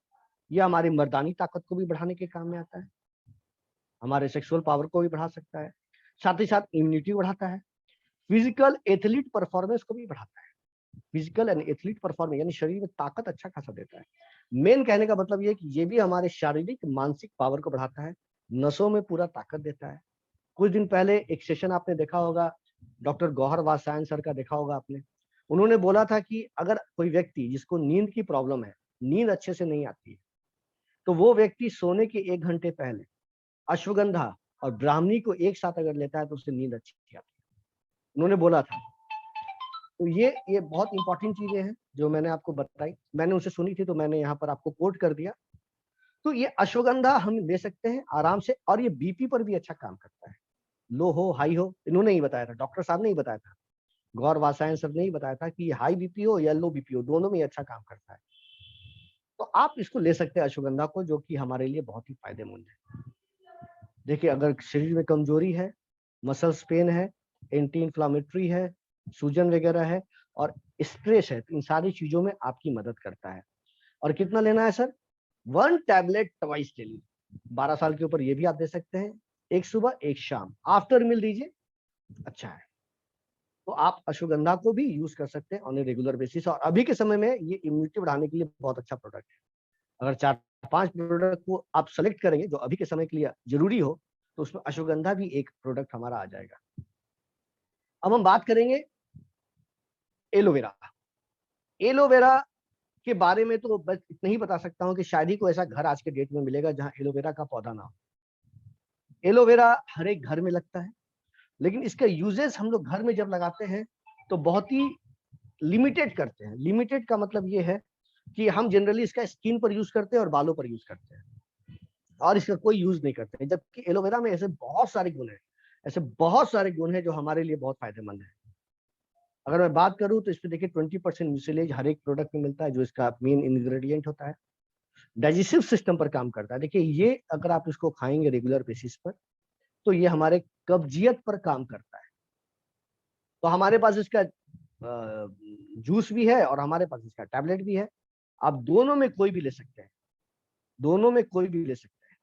S1: ये हमारी मर्दानी ताकत को भी बढ़ाने के काम में आता है, हमारे सेक्सुअल पावर को भी बढ़ा सकता है, साथ ही साथ इम्यूनिटी बढ़ाता है, फिजिकल एथलीट परफॉर्मेंस को भी बढ़ाता है। फिजिकल एंड एथलीट परफॉर्मेंस यानी शरीर में ताकत अच्छा खासा देता है। मेन कहने का मतलब ये है कि ये भी हमारे शारीरिक मानसिक पावर को बढ़ाता है, नसों में पूरा ताकत देता है। कुछ दिन पहले एक सेशन आपने देखा होगा, डॉक्टर गौहर वासायन सर का देखा होगा आपने। उन्होंने बोला था कि अगर कोई व्यक्ति जिसको नींद की प्रॉब्लम है, नींद अच्छे से नहीं आती है, तो वो व्यक्ति सोने के 1 घंटे पहले अश्वगंधा और ब्राह्मणी को एक साथ अगर लेता है तो उससे नींद अच्छी आती है, उन्होंने बोला था। तो ये बहुत इंपॉर्टेंट चीजें हैं जो मैंने आपको बताई, मैंने उनसे सुनी थी तो मैंने यहाँ पर आपको कोट कर दिया। तो ये अश्वगंधा हम ले सकते हैं आराम से, और ये बीपी पर भी अच्छा काम करता है, लो हो हाई हो, इन्होंने ही बताया था, डॉक्टर साहब ने ही बताया था, गौर वासायन सर ने ही बताया था कि हाई बीपी हो या लो बीपी हो, दोनों में अच्छा काम करता है। तो आप इसको ले सकते हैं अश्वगंधा को, जो कि हमारे लिए बहुत ही फायदेमंद है। देखिए अगर शरीर में कमजोरी है, मसल्स पेन है, एंटी इंफ्लामेटरी है, सूजन वगैरह है और स्ट्रेस है, तो इन सारी चीजों में आपकी मदद करता है। और कितना लेना है सर? 1 tablet twice daily. 12 साल के ऊपर ये भी आप दे सकते हैं, एक सुबह एक शाम, आफ्टर मील दीजिए, अच्छा है। तो आप अश्वगंधा को भी यूज कर सकते हैं ऑन ए रेगुलर बेसिस, और अभी के समय में ये इम्यूनिटी बढ़ाने के लिए बहुत अच्छा प्रोडक्ट है। अगर 4-5 प्रोडक्ट को आप सेलेक्ट करेंगे जो अभी के समय के लिए जरूरी हो, तो उसमें अश्वगंधा भी एक प्रोडक्ट हमारा आ जाएगा। अब हम बात करेंगे एलोवेरा। एलोवेरा के बारे में तो बस इतना ही बता सकता हूँ कि शायद ही कोई ऐसा घर आज के डेट में मिलेगा जहाँ एलोवेरा का पौधा ना हो। एलोवेरा हर एक घर में लगता है, लेकिन इसका यूजेस हम लोग घर में जब लगाते हैं तो बहुत ही लिमिटेड करते हैं। लिमिटेड का मतलब ये है कि हम जनरली इसका स्किन पर यूज करते हैं और बालों पर यूज करते हैं, और इसका कोई यूज नहीं करते हैं। जबकि एलोवेरा में ऐसे बहुत सारे गुण हैं, ऐसे बहुत सारे गुण हैं जो हमारे लिए बहुत फायदेमंद है। अगर मैं बात करूं तो इसमें देखिए 20% म्यूसिलेज हर एक प्रोडक्ट में मिलता है, जो इसका मेन इंग्रेडिएंट होता है। डाइजेस्टिव सिस्टम पर काम करता है। देखिए ये अगर आप इसको खाएंगे रेगुलर बेसिस पर तो ये हमारे कब्जियत पर काम करता है। तो हमारे पास इसका जूस भी है और हमारे पास इसका टैबलेट भी है, आप दोनों में कोई भी ले सकते हैं, दोनों में कोई भी ले सकते हैं।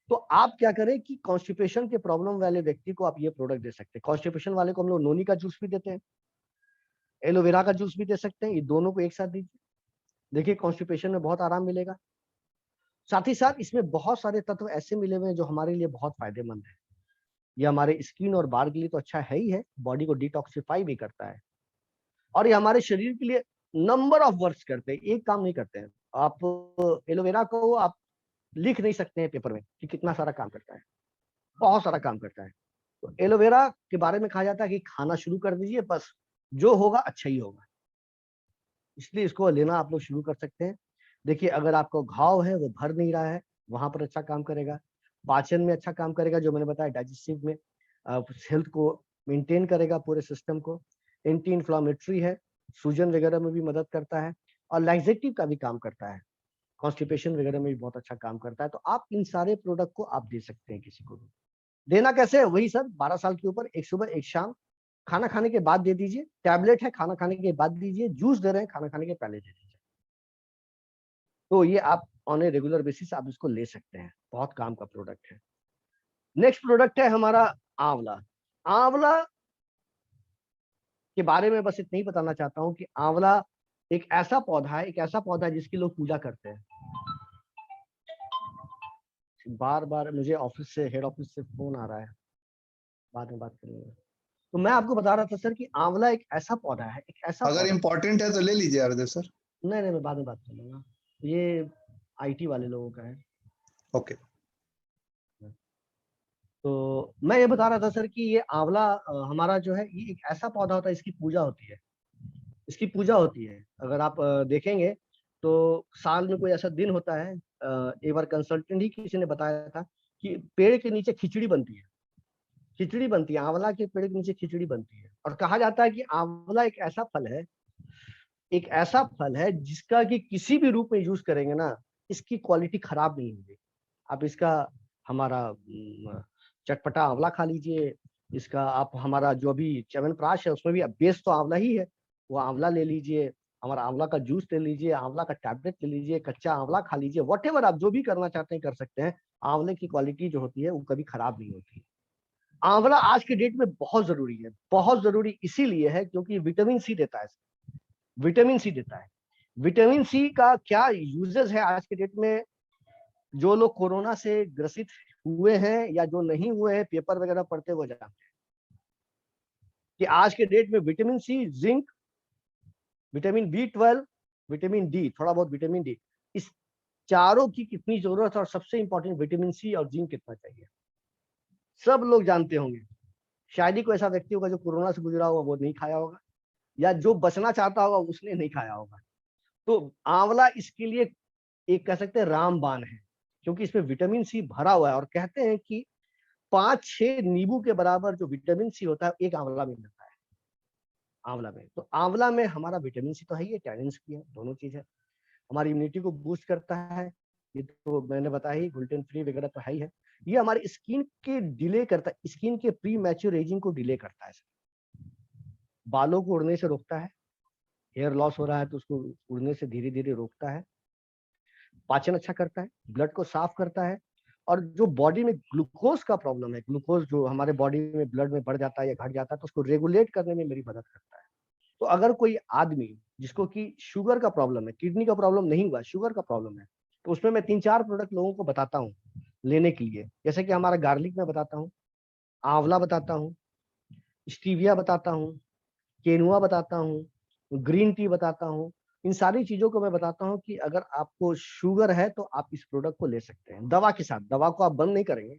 S1: तो आप क्या करें कि कॉन्स्टिपेशन के प्रॉब्लम वाले व्यक्ति को आप ये प्रोडक्ट दे सकते हैं। कॉन्स्टिपेशन वाले को हम लोग नोनी का जूस भी देते हैं, एलोवेरा का जूस भी दे सकते हैं, ये दोनों को एक साथ दीजिए, देखिए कॉन्स्टिपेशन में बहुत आराम मिलेगा। साथ ही साथ इसमें बहुत सारे तत्व ऐसे मिले हुए हैं जो हमारे लिए बहुत फायदेमंद है। ये हमारे स्किन और बाल के लिए तो अच्छा है ही है, बॉडी को डिटॉक्सिफाई भी करता है, और ये हमारे शरीर के लिए नंबर ऑफ वर्क्स करते हैं, एक काम नहीं करते हैं। आप एलोवेरा को आप लिख नहीं सकते हैं पेपर में कि कितना सारा काम करता है, बहुत सारा काम करता है। तो एलोवेरा के बारे में कहा जाता है कि खाना शुरू कर दीजिए, बस जो होगा अच्छा ही होगा, इसलिए इसको लेना आप लोग शुरू कर सकते हैं। देखिए अगर आपको घाव है वो भर नहीं रहा है, वहां पर अच्छा काम करेगा, पाचन में अच्छा काम करेगा, जो मैंने बताया डाइजेस्टिव में हेल्थ को मेंटेन करेगा पूरे सिस्टम को, एंटी इन्फ्लामेटरी है, सूजन वगैरह में भी मदद करता है, और लैक्सेटिव का भी काम करता है, कॉन्स्टिपेशन वगैरह में भी बहुत अच्छा काम करता है। तो आप इन सारे प्रोडक्ट को आप दे सकते हैं किसी को भी। देना कैसे है? वही सर, 12 साल के ऊपर, एक सुबह एक शाम, खाना खाने के बाद दे दीजिए। टैबलेट है, खाना खाने के बाद दीजिए। जूस दे रहे हैं, खाना खाने के पहले दे दीजिए। तो ये आप ऑन ए रेगुलर बेसिस आप इसको ले सकते हैं, बहुत काम का प्रोडक्ट है। नेक्स्ट प्रोडक्ट है हमारा आंवला। आंवला के बारे में बस इतना ही बताना चाहता हूँ कि आंवला एक ऐसा पौधा है, एक ऐसा पौधा है जिसकी लोग पूजा करते हैं। बार बार मुझे ऑफिस से, हेड ऑफिस से फोन आ रहा है, बाद में बात करेंगे। तो मैं आपको बता रहा था सर कि आंवला एक ऐसा पौधा है, एक ऐसा
S2: अगर
S1: पौधा।
S2: इम्पोर्टेंट है तो ले लीजिए हरदेव सर।
S1: नहीं नहीं, मैं बाद में बात कर लूंगा, ये आईटी वाले लोगों का है।
S2: ओके।
S1: तो मैं ये बता रहा था सर कि ये आंवला हमारा जो है, ये एक ऐसा पौधा होता है, इसकी पूजा होती है, इसकी पूजा होती है। अगर आप देखेंगे तो साल में कोई ऐसा दिन होता है, एक बार कंसल्टेंट ही किसी ने बताया था कि पेड़ के नीचे खिचड़ी बनती है, खिचड़ी बनती है, आंवला के पेड़ के नीचे खिचड़ी बनती है। और कहा जाता है कि आंवला एक ऐसा फल है, एक ऐसा फल है जिसका कि किसी भी रूप में यूज करेंगे ना, इसकी क्वालिटी खराब नहीं होगी। आप इसका हमारा चटपटा आंवला खा लीजिए, इसका आप हमारा जो अभी च्यवनप्राश है उसमें भी बेस तो आंवला ही है, वो आंवला ले लीजिए, हमारा आंवला का जूस ले लीजिए, आंवला का टैबलेट ले लीजिए, कच्चा आंवला खा लीजिए, व्हाटएवर आप जो भी करना चाहते हैं कर सकते हैं। आंवले की क्वालिटी जो होती है वो कभी खराब नहीं होती। आंवला आज के डेट में बहुत जरूरी है, बहुत जरूरी इसीलिए है क्योंकि विटामिन सी देता है, विटामिन सी देता है। विटामिन सी का क्या यूजेस है आज के डेट में, जो लोग कोरोना से ग्रसित हुए हैं या जो नहीं हुए हैं, पेपर वगैरह पढ़ते हुए जानते हैं कि आज के डेट में vitamin C, zinc, vitamin B12, vitamin D, थोड़ा बहुत विटामिन डी, इस चारों की कितनी जरूरत है, और सबसे इंपॉर्टेंट विटामिन सी और जिंक कितना चाहिए, सब लोग जानते होंगे। शायद ही कोई ऐसा व्यक्ति होगा जो कोरोना से गुजरा होगा वो नहीं खाया होगा, या जो बचना चाहता होगा उसने नहीं खाया होगा। तो आंवला इसके लिए एक कह सकते हैं रामबाण है, क्योंकि इसमें विटामिन सी भरा हुआ है। और कहते हैं कि 5-6 नींबू के बराबर जो विटामिन सी होता है एक आंवला में मिलता है, आंवला में। तो आंवला में हमारा विटामिन सी तो है ही, टैनिन्स की है, दोनों चीज है। हमारी इम्यूनिटी को बूस्ट करता है, ये तो मैंने बताया ही, ग्लूटेन फ्री वगैरह तो है ही है। ये हमारी स्किन के डिले करता है, स्किन के प्री मैच्योर एजिंग को डिले करता है, बालों को उड़ने से रोकता है, हेयर लॉस हो रहा है तो उसको उड़ने से धीरे धीरे रोकता है, पाचन अच्छा करता है, ब्लड को साफ करता है। और जो बॉडी में ग्लूकोज का प्रॉब्लम है, ग्लूकोज जो हमारे बॉडी में ब्लड में बढ़ जाता है या घट जाता है, तो उसको रेगुलेट करने में मेरी मदद करता है। तो अगर कोई आदमी जिसको कि शुगर का प्रॉब्लम है, किडनी का प्रॉब्लम नहीं हुआ, शुगर का प्रॉब्लम है, तो उसमें मैं 3-4 प्रोडक्ट लोगों को बताता हूँ लेने के लिए। जैसे कि हमारा गार्लिक में बताता हूँ, आंवला बताता हूँ, स्टीविया बताता हूँ, केनुआ बताता हूँ, ग्रीन टी बताता हूँ। इन सारी चीजों को मैं बताता हूँ कि अगर आपको शुगर है तो आप इस प्रोडक्ट को ले सकते हैं दवा के साथ, दवा को आप बंद नहीं करेंगे।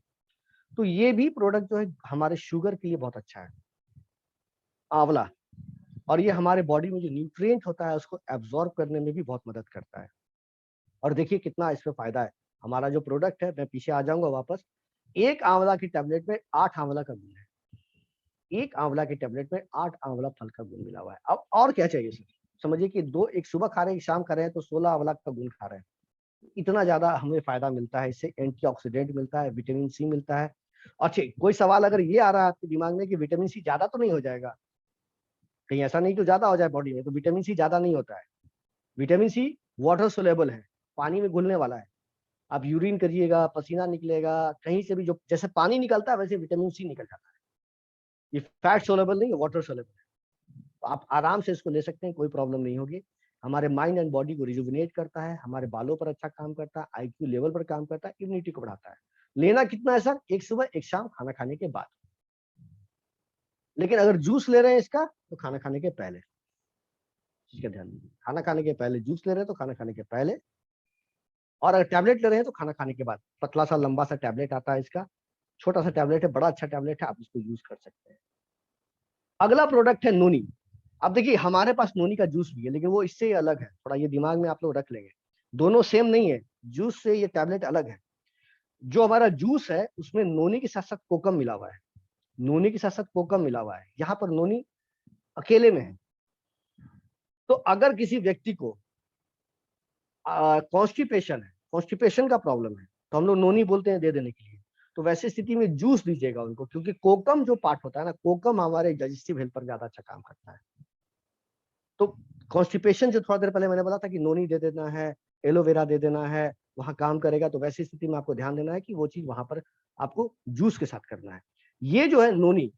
S1: तो ये भी प्रोडक्ट जो है हमारे शुगर के लिए बहुत अच्छा है, आंवला। और ये हमारे बॉडी में जो न्यूट्रिएंट होता है उसको एब्जॉर्ब करने में भी बहुत मदद करता है। और देखिए कितना इसमें फायदा है। हमारा जो प्रोडक्ट है, मैं पीछे आ जाऊंगा वापस, एक आंवला की टेबलेट में 8 आंवला का गुण है, एक आंवला की टेबलेट में 8 आंवला फल का गुण मिला हुआ है। अब और क्या चाहिए सर? समझिए कि दो, एक सुबह खा रहे हैं, एक शाम खा रहे हैं, तो 16 आंवला का गुण खा रहे हैं। इतना ज्यादा हमें फायदा मिलता है इससे, एंटीऑक्सीडेंट मिलता है, विटामिन सी मिलता है। अच्छा, कोई सवाल अगर ये आ रहा है आपके दिमाग में कि विटामिन सी ज्यादा तो नहीं हो जाएगा, कहीं ऐसा नहीं तो ज्यादा हो जाए बॉडी में, तो विटामिन सी ज्यादा नहीं होता है। विटामिन सी वाटर सोलेबल है, पानी में घुलने वाला है। आप यूरिन करिएगा, पसीना निकलेगा, कहीं से भी जो जैसे पानी निकलता है वैसे विटामिन सी निकल जाता है। ये फैट सोलेबल नहीं है, वाटर सोलेबल है। तो आप आराम से इसको ले सकते हैं, कोई प्रॉब्लम नहीं होगी। हमारे माइंड एंड बॉडी को रिजुविनेट करता है, हमारे बालों पर अच्छा काम करता है, आईक्यू लेवल पर काम करता है, इम्यूनिटी को बढ़ाता है। लेना कितना है सर? एक सुबह एक शाम, खाना खाने के बाद। लेकिन अगर जूस ले रहे हैं इसका तो खाना खाने के पहले, इसका ध्यान दीजिए। खाना खाने के पहले जूस ले रहे हैं तो खाना खाने के पहले, और अगर टैबलेट ले रहे हैं तो खाना खाने के बाद। पतला सा लंबा सा टैबलेट आता है इसका, छोटा सा टैबलेट है, बड़ा अच्छा टैबलेट है, आप इसको यूज कर सकते हैं। अगला प्रोडक्ट है नोनी। अब देखिए हमारे पास नोनी का जूस भी है, लेकिन वो इससे अलग है थोड़ा, ये दिमाग में आप लोग रख लेंगे। दोनों सेम नहीं है, जूस से ये टैबलेट अलग है। जो हमारा जूस है उसमें नोनी के साथ साथ कोकम मिला हुआ है। नोनी के साथ साथ कोकम मिला हुआ है। यहाँ पर नोनी अकेले में है। तो अगर किसी व्यक्ति को कॉन्स्टिपेशन है, कॉन्स्टिपेशन का प्रॉब्लम है, तो हम लोग नोनी बोलते हैं दे देने के लिए। तो वैसे स्थिति में जूस दीजिएगा उनको, क्योंकि कोकम जो पार्ट होता है ना, कोकम हमारे डाइजेस्टिव हेल्थ पर ज्यादा अच्छा काम करता है। तो कॉन्स्टिपेशन जो थोड़ा देर पहले मैंने बोला था कि नोनी दे देना है, एलोवेरा दे देना है, वहां काम करेगा। तो वैसी स्थिति में आपको ध्यान देना है कि वो चीज वहां पर आपको जूस के साथ करना है। ये जो है नोनी,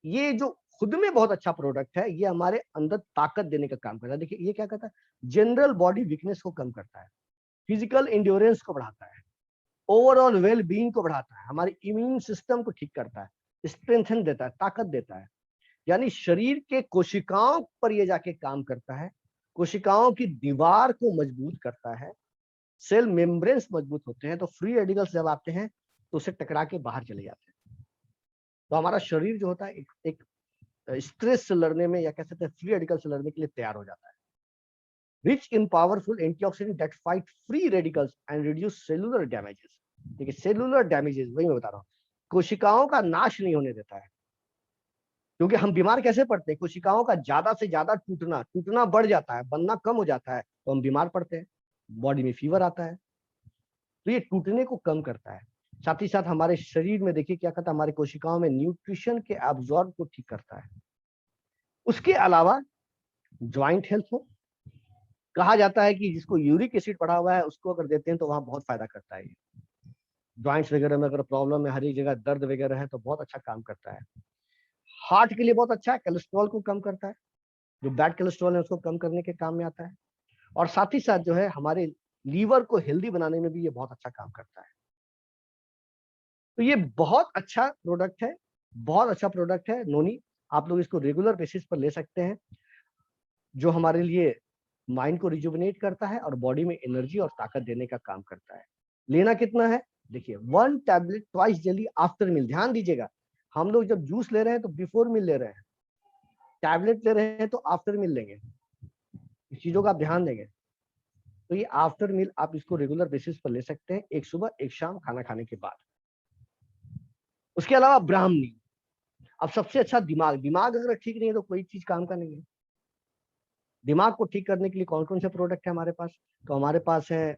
S1: ये जो खुद में बहुत अच्छा प्रोडक्ट है, ये हमारे अंदर ताकत देने का काम करता है। देखिए ये क्या करता है, जनरल बॉडी वीकनेस को कम करता है, फिजिकल इंड्योरेंस को बढ़ाता है, ओवरऑल वेल बीइंग को बढ़ाता है, हमारे इम्यून सिस्टम को ठीक करता है, स्ट्रेंथन देता है, ताकत देता है। यानी शरीर के कोशिकाओं पर ये जाके काम करता है, कोशिकाओं की दीवार को मजबूत करता है, सेल मेम्ब्रेन्स मजबूत होते हैं, तो फ्री रेडिकल्स जब आते हैं तो उसे टकरा के बाहर चले जाते हैं। तो हमारा शरीर जो होता है एक स्ट्रेस से लड़ने में, या कह सकते हैं फ्री रेडिकल से लड़ने के लिए तैयार हो जाता है। Rich in powerful antioxidant that fight free radicals and reduce cellular damages. देखिए सेलुलर डैमेजेस, वही मैं बता रहा हूँ, कोशिकाओं का नाश नहीं होने देता है। क्योंकि हम बीमार कैसे पड़ते हैं, कोशिकाओं का ज्यादा से ज्यादा टूटना बढ़ जाता है, बनना कम हो जाता है, तो हम बीमार पड़ते हैं, बॉडी में फीवर आता है। तो ये टूटने को कम करता है। साथ ही साथ हमारे शरीर में देखिए क्या करता है, हमारे कोशिकाओं में न्यूट्रिशन के एब्जॉर्ब को ठीक करता है। उसके अलावा ज्वाइंट हेल्थ हो, कहा जाता है कि जिसको यूरिक एसिड बढ़ा हुआ है उसको अगर देते हैं तो वहां बहुत फायदा करता है। ज्वाइंट्स वगैरह में अगर प्रॉब्लम है, हर एक जगह दर्द वगैरह है, तो बहुत अच्छा काम करता है। हार्ट के लिए बहुत अच्छा है, कोलेस्ट्रॉल को कम करता है, जो बैड कोलेस्ट्रॉल है उसको कम करने के काम में आता है। और साथ ही साथ जो है हमारे लीवर को हेल्दी बनाने में भी ये बहुत अच्छा काम करता है। तो ये बहुत अच्छा प्रोडक्ट है, बहुत अच्छा प्रोडक्ट है नोनी। आप लोग इसको रेगुलर बेसिस पर ले सकते हैं, जो हमारे लिए माइंड को रिजुविनेट करता है और बॉडी में एनर्जी और ताकत देने का काम करता है। लेना कितना है, देखिए 1 tablet twice daily after meal. ध्यान दीजिएगा, हम लोग जब जूस ले रहे हैं तो बिफोर मील ले रहे हैं, टैबलेट ले रहे हैं तो आफ्टर मील लेंगे। इस चीजों का आप ध्यान देंगे। तो ये आफ्टर मील आप इसको रेगुलर बेसिस पर ले सकते हैं, एक सुबह एक शाम खाना खाने के बाद। उसके अलावा ब्राह्मणी, अब सबसे अच्छा दिमाग, दिमाग अगर ठीक नहीं है तो कोई चीज काम का नहीं है। दिमाग को ठीक करने के लिए कौन कौन से प्रोडक्ट है हमारे पास, तो हमारे पास है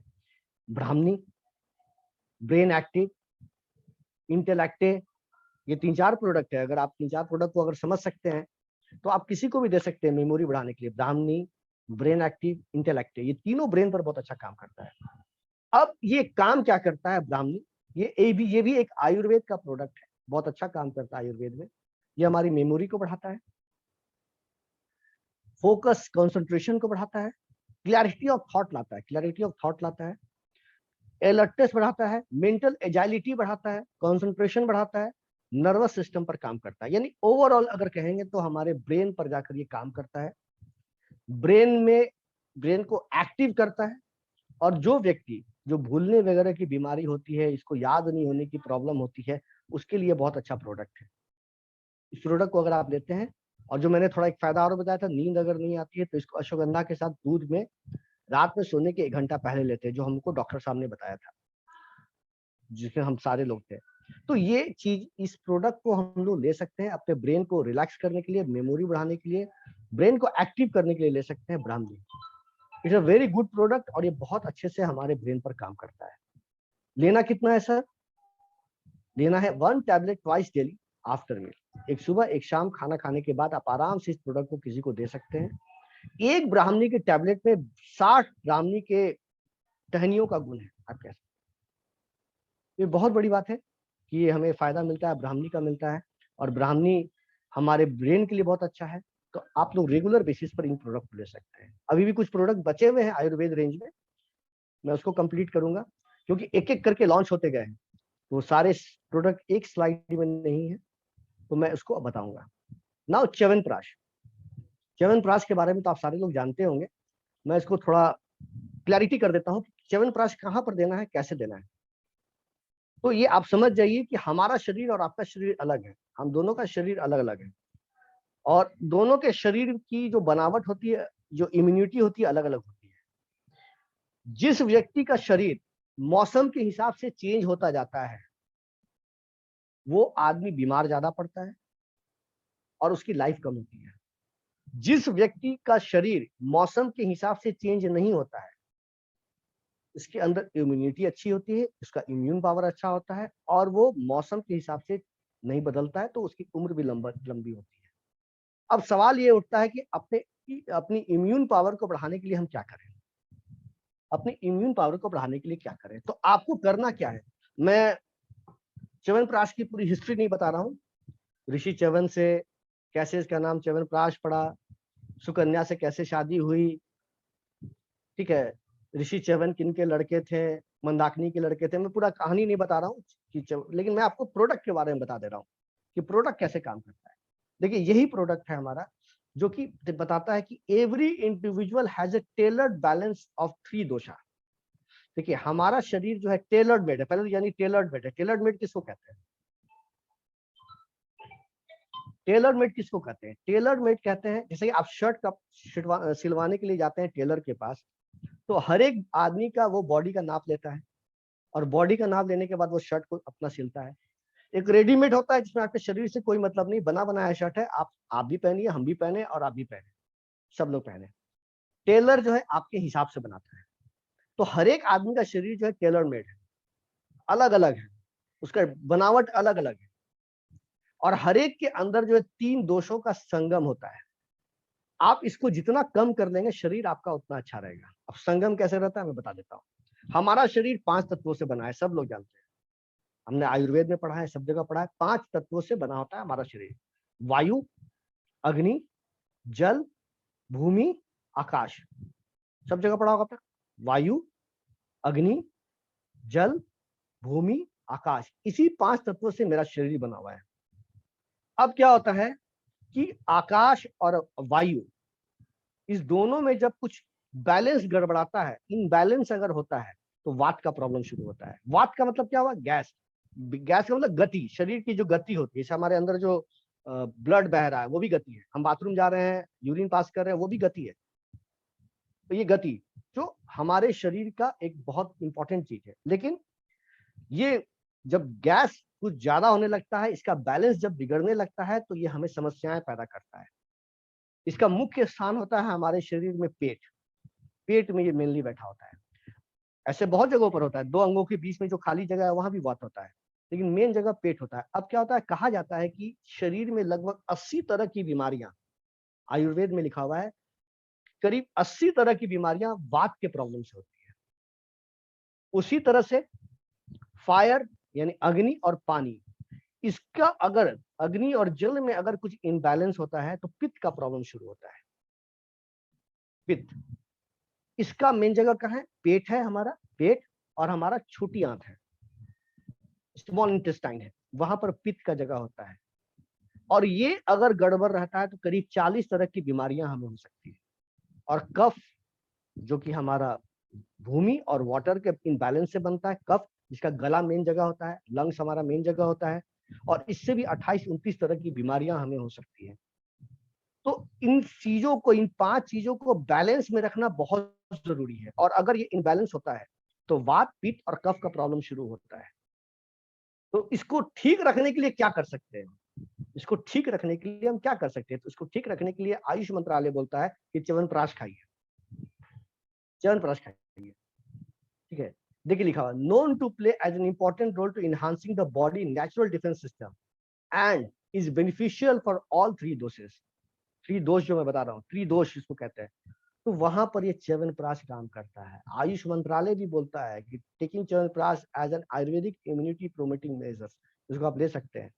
S1: ब्राह्मणी, ब्रेन एक्टिव, इंटेलेक्टे। ये 3-4 प्रोडक्ट है। अगर आप 3-4 प्रोडक्ट को अगर समझ सकते हैं तो आप किसी को भी दे सकते हैं मेमोरी बढ़ाने के लिए। ब्राह्मणी, ब्रेन एक्टिव, इंटेलेक्टे, ये तीनों ब्रेन पर बहुत अच्छा काम करता है। अब ये काम क्या करता है ब्राह्मणी, ये भी एक आयुर्वेद का प्रोडक्ट है, बहुत अच्छा काम करता है आयुर्वेद में। ये हमारी मेमोरी को बढ़ाता है, फोकस कंसंट्रेशन को बढ़ाता है, क्लैरिटी ऑफ थॉट लाता है, क्लैरिटी ऑफ थॉट लाता है, अलर्टनेस बढ़ाता है, मेंटल एजाइलिटी बढ़ाता है, कंसंट्रेशन बढ़ाता है, नर्वस सिस्टम पर काम करता है। यानी ओवरऑल अगर कहेंगे तो हमारे ब्रेन पर जाकर ये काम करता है, ब्रेन को एक्टिव करता है। और जो व्यक्ति जो भूलने वगैरह की बीमारी होती है, इसको याद नहीं होने की प्रॉब्लम होती है, उसके लिए बहुत अच्छा प्रोडक्ट है। इस प्रोडक्ट को अगर आप लेते हैं, और जो मैंने थोड़ा एक फायदा और बताया था, नींद अगर नहीं आती है तो इसको अश्वगंधा के साथ दूध में रात में सोने के 1 घंटा पहले लेते हैं, जो हमको डॉक्टर साहब ने बताया था, जिसमें हम सारे लोग थे। तो ये चीज, इस प्रोडक्ट को हम लोग ले सकते हैं अपने ब्रेन को रिलैक्स करने के लिए, मेमोरी बढ़ाने के लिए, ब्रेन को एक्टिव करने के लिए ले सकते हैं Brahmani. It's a very good product और ये बहुत अच्छे से हमारे ब्रेन पर काम करता है। लेना कितना है सर, लेना है 1 tablet twice daily after meal, एक सुबह एक शाम खाना खाने के बाद आप आराम से इस प्रोडक्ट को किसी को दे सकते हैं। एक ब्राह्मणी के टैबलेट में 60 ब्राह्मणी के टहनियों का गुण है। आप कह सकते, ये बहुत बड़ी बात है कि ये हमें फायदा मिलता है, ब्राह्मणी का मिलता है, और ब्राह्मणी हमारे ब्रेन के लिए बहुत अच्छा है। तो आप लोग रेगुलर बेसिस पर इन प्रोडक्ट को ले सकते हैं। अभी भी कुछ प्रोडक्ट बचे हुए हैं आयुर्वेद रेंज में, मैं उसको कंप्लीट करूंगा, क्योंकि एक एक करके लॉन्च होते गए हैं, तो सारे प्रोडक्ट एक स्लाइड में नहीं है, तो मैं उसको बताऊंगा। नाउ च्यवनप्राश, च्यवनप्राश के बारे में तो आप सारे लोग जानते होंगे, मैं इसको थोड़ा क्लैरिटी कर देता हूँ। च्यवनप्राश कहाँ पर देना है, कैसे देना है। तो ये आप समझ जाइए कि हमारा शरीर और आपका शरीर अलग है, हम दोनों का शरीर अलग अलग है, और दोनों के शरीर की जो बनावट होती है, जो इम्यूनिटी होती है, अलग अलग होती है। जिस व्यक्ति का शरीर मौसम के हिसाब से चेंज होता जाता है, वो आदमी बीमार ज्यादा पड़ता है, और उसकी लाइफ कम होती है। जिस व्यक्ति का शरीर मौसम के हिसाब से चेंज नहीं होता है, इसके अंदर इम्यूनिटी अच्छी होती है, उसका इम्यून पावर अच्छा होता है और वो मौसम के हिसाब से नहीं बदलता है, तो उसकी उम्र भी लंबी होती है। अब सवाल ये उठता है कि अपनी इम्यून पावर को बढ़ाने के लिए हम क्या करें? अपनी इम्यून पावर को बढ़ाने के लिए क्या करें? तो आपको करना क्या है? मैं च्यवनप्राश की पूरी हिस्ट्री नहीं बता रहा हूँ। ऋषि च्यवन से कैसे इसका नाम च्यवनप्राश पड़ा, सुकन्या से कैसे शादी हुई, ठीक है, ऋषि च्यवन किन के लड़के थे, मंदाकिनी के लड़के थे। मैं पूरा कहानी नहीं बता रहा हूँ लेकिन मैं आपको प्रोडक्ट के बारे में बता दे रहा हूँ कि प्रोडक्ट कैसे काम करता है। देखिए यही प्रोडक्ट है हमारा, जो कि बताता है कि every individual has a tailored balance of 3 दोषा। देखिए हमारा शरीर जो है टेलर्ड मेड है, पहले यानी टेलर्ड मेड है। टेलर्ड मेड किसको कहते हैं? टेलर मेड किसको कहते हैं? टेलर मेड कहते हैं, जैसे कि आप शर्ट का सिलवाने के लिए जाते हैं टेलर के पास, तो हर एक आदमी का वो बॉडी का नाप लेता है और बॉडी का नाप लेने के बाद वो शर्ट को अपना सिलता है। एक रेडीमेड होता है जिसमें आपके शरीर से कोई मतलब नहीं, बना बनाया शर्ट है, आप भी पहनिए, हम भी पहने और आप भी पहने, सब लोग पहने। टेलर जो है आपके हिसाब से बनाता है। तो हर एक आदमी का शरीर जो है टेलर मेड है, अलग अलग है, उसका बनावट अलग अलग है और हर एक के अंदर जो है 3 दोषों का संगम होता है। आप इसको जितना कम कर लेंगे शरीर आपका उतना अच्छा रहेगा। अब संगम कैसे रहता है मैं बता देता हूँ। हमारा शरीर 5 तत्वों से बना है, सब लोग जानते हैं, हमने आयुर्वेद में पढ़ा है, सब जगह पढ़ा है। 5 तत्वों से बना होता है हमारा शरीर। वायु, अग्नि, जल, भूमि, आकाश, सब जगह पढ़ा होगा आपने। वायु, अग्नि, जल, भूमि, आकाश, इसी 5 तत्वों से मेरा शरीर बना हुआ है। अब क्या होता है कि आकाश और वायु, इस दोनों में जब कुछ बैलेंस गड़बड़ाता है, इनबैलेंस अगर होता है, तो वात का प्रॉब्लम शुरू होता है। वात का मतलब क्या हुआ? गैस। गैस का मतलब गति, शरीर की जो गति होती है, जैसे हमारे अंदर जो ब्लड बह रहा है वो भी गति है, हम बाथरूम जा रहे हैं, यूरिन पास कर रहे हैं, वो भी गति है। तो ये गति जो हमारे शरीर का एक बहुत इंपॉर्टेंट चीज है। लेकिन ये जब गैस कुछ ज्यादा होने लगता है, इसका बैलेंस जब बिगड़ने लगता है, तो ये हमें समस्याएं पैदा करता है। इसका मुख्य स्थान होता है हमारे शरीर में पेट। पेट में ये मेनली बैठा होता है। ऐसे बहुत जगहों पर होता है, 2 अंगों के बीच में जो खाली जगह है वहां भी वात होता है, लेकिन मेन जगह पेट होता है। अब क्या होता है, कहा जाता है कि शरीर में लगभग 80 तरह की बीमारियां, आयुर्वेद में लिखा हुआ है, करीब 80 तरह की बीमारियां वात के प्रॉब्लम से होती है। उसी तरह से फायर यानी अग्नि और पानी, इसका अगर अग्नि और जल में अगर कुछ इनबैलेंस होता है तो पित्त का प्रॉब्लम शुरू होता है। पित्त, इसका मेन जगह कहाँ है? पेट है हमारा, पेट और हमारा छोटी आंत है, स्मॉल इंटेस्टाइन है, वहां पर पित्त का जगह होता है। और ये अगर गड़बड़ रहता है तो करीब 40 तरह की बीमारियां हमें हो सकती है। और कफ, जो कि हमारा भूमि और वाटर के इनबैलेंस से बनता है, कफ जिसका गला मेन जगह होता है, लंग्स हमारा मेन जगह होता है, और इससे भी 28-29 तरह की बीमारियां हमें हो सकती है। तो इन चीजों को, इन 5 चीजों को बैलेंस में रखना बहुत जरूरी है। और अगर ये इनबैलेंस होता है तो वात, पित्त और कफ का प्रॉब्लम शुरू होता है। तो इसको ठीक रखने के लिए क्या कर सकते हैं? इसको ठीक रखने के लिए हम क्या कर सकते हैं? तो इसको ठीक रखने के लिए आयुष मंत्रालय बोलता है कि च्यवनप्राश खाइए, च्यवनप्राश खाइए, ठीक है। देखिए लिखा हुआ, known to play as an important role to enhancing the body natural defence system and is beneficial for all 3 doses. 3 दोष जो मैं बता रहा हूँ, 3 दोष इसको कहते हैं। तो वहां पर ये च्यवनप्राश काम करता है। आयुष मंत्रालय भी बोलता है कि taking chyawanprash as an Ayurvedic immunity promoting measures, इसको आप ले सकते हैं।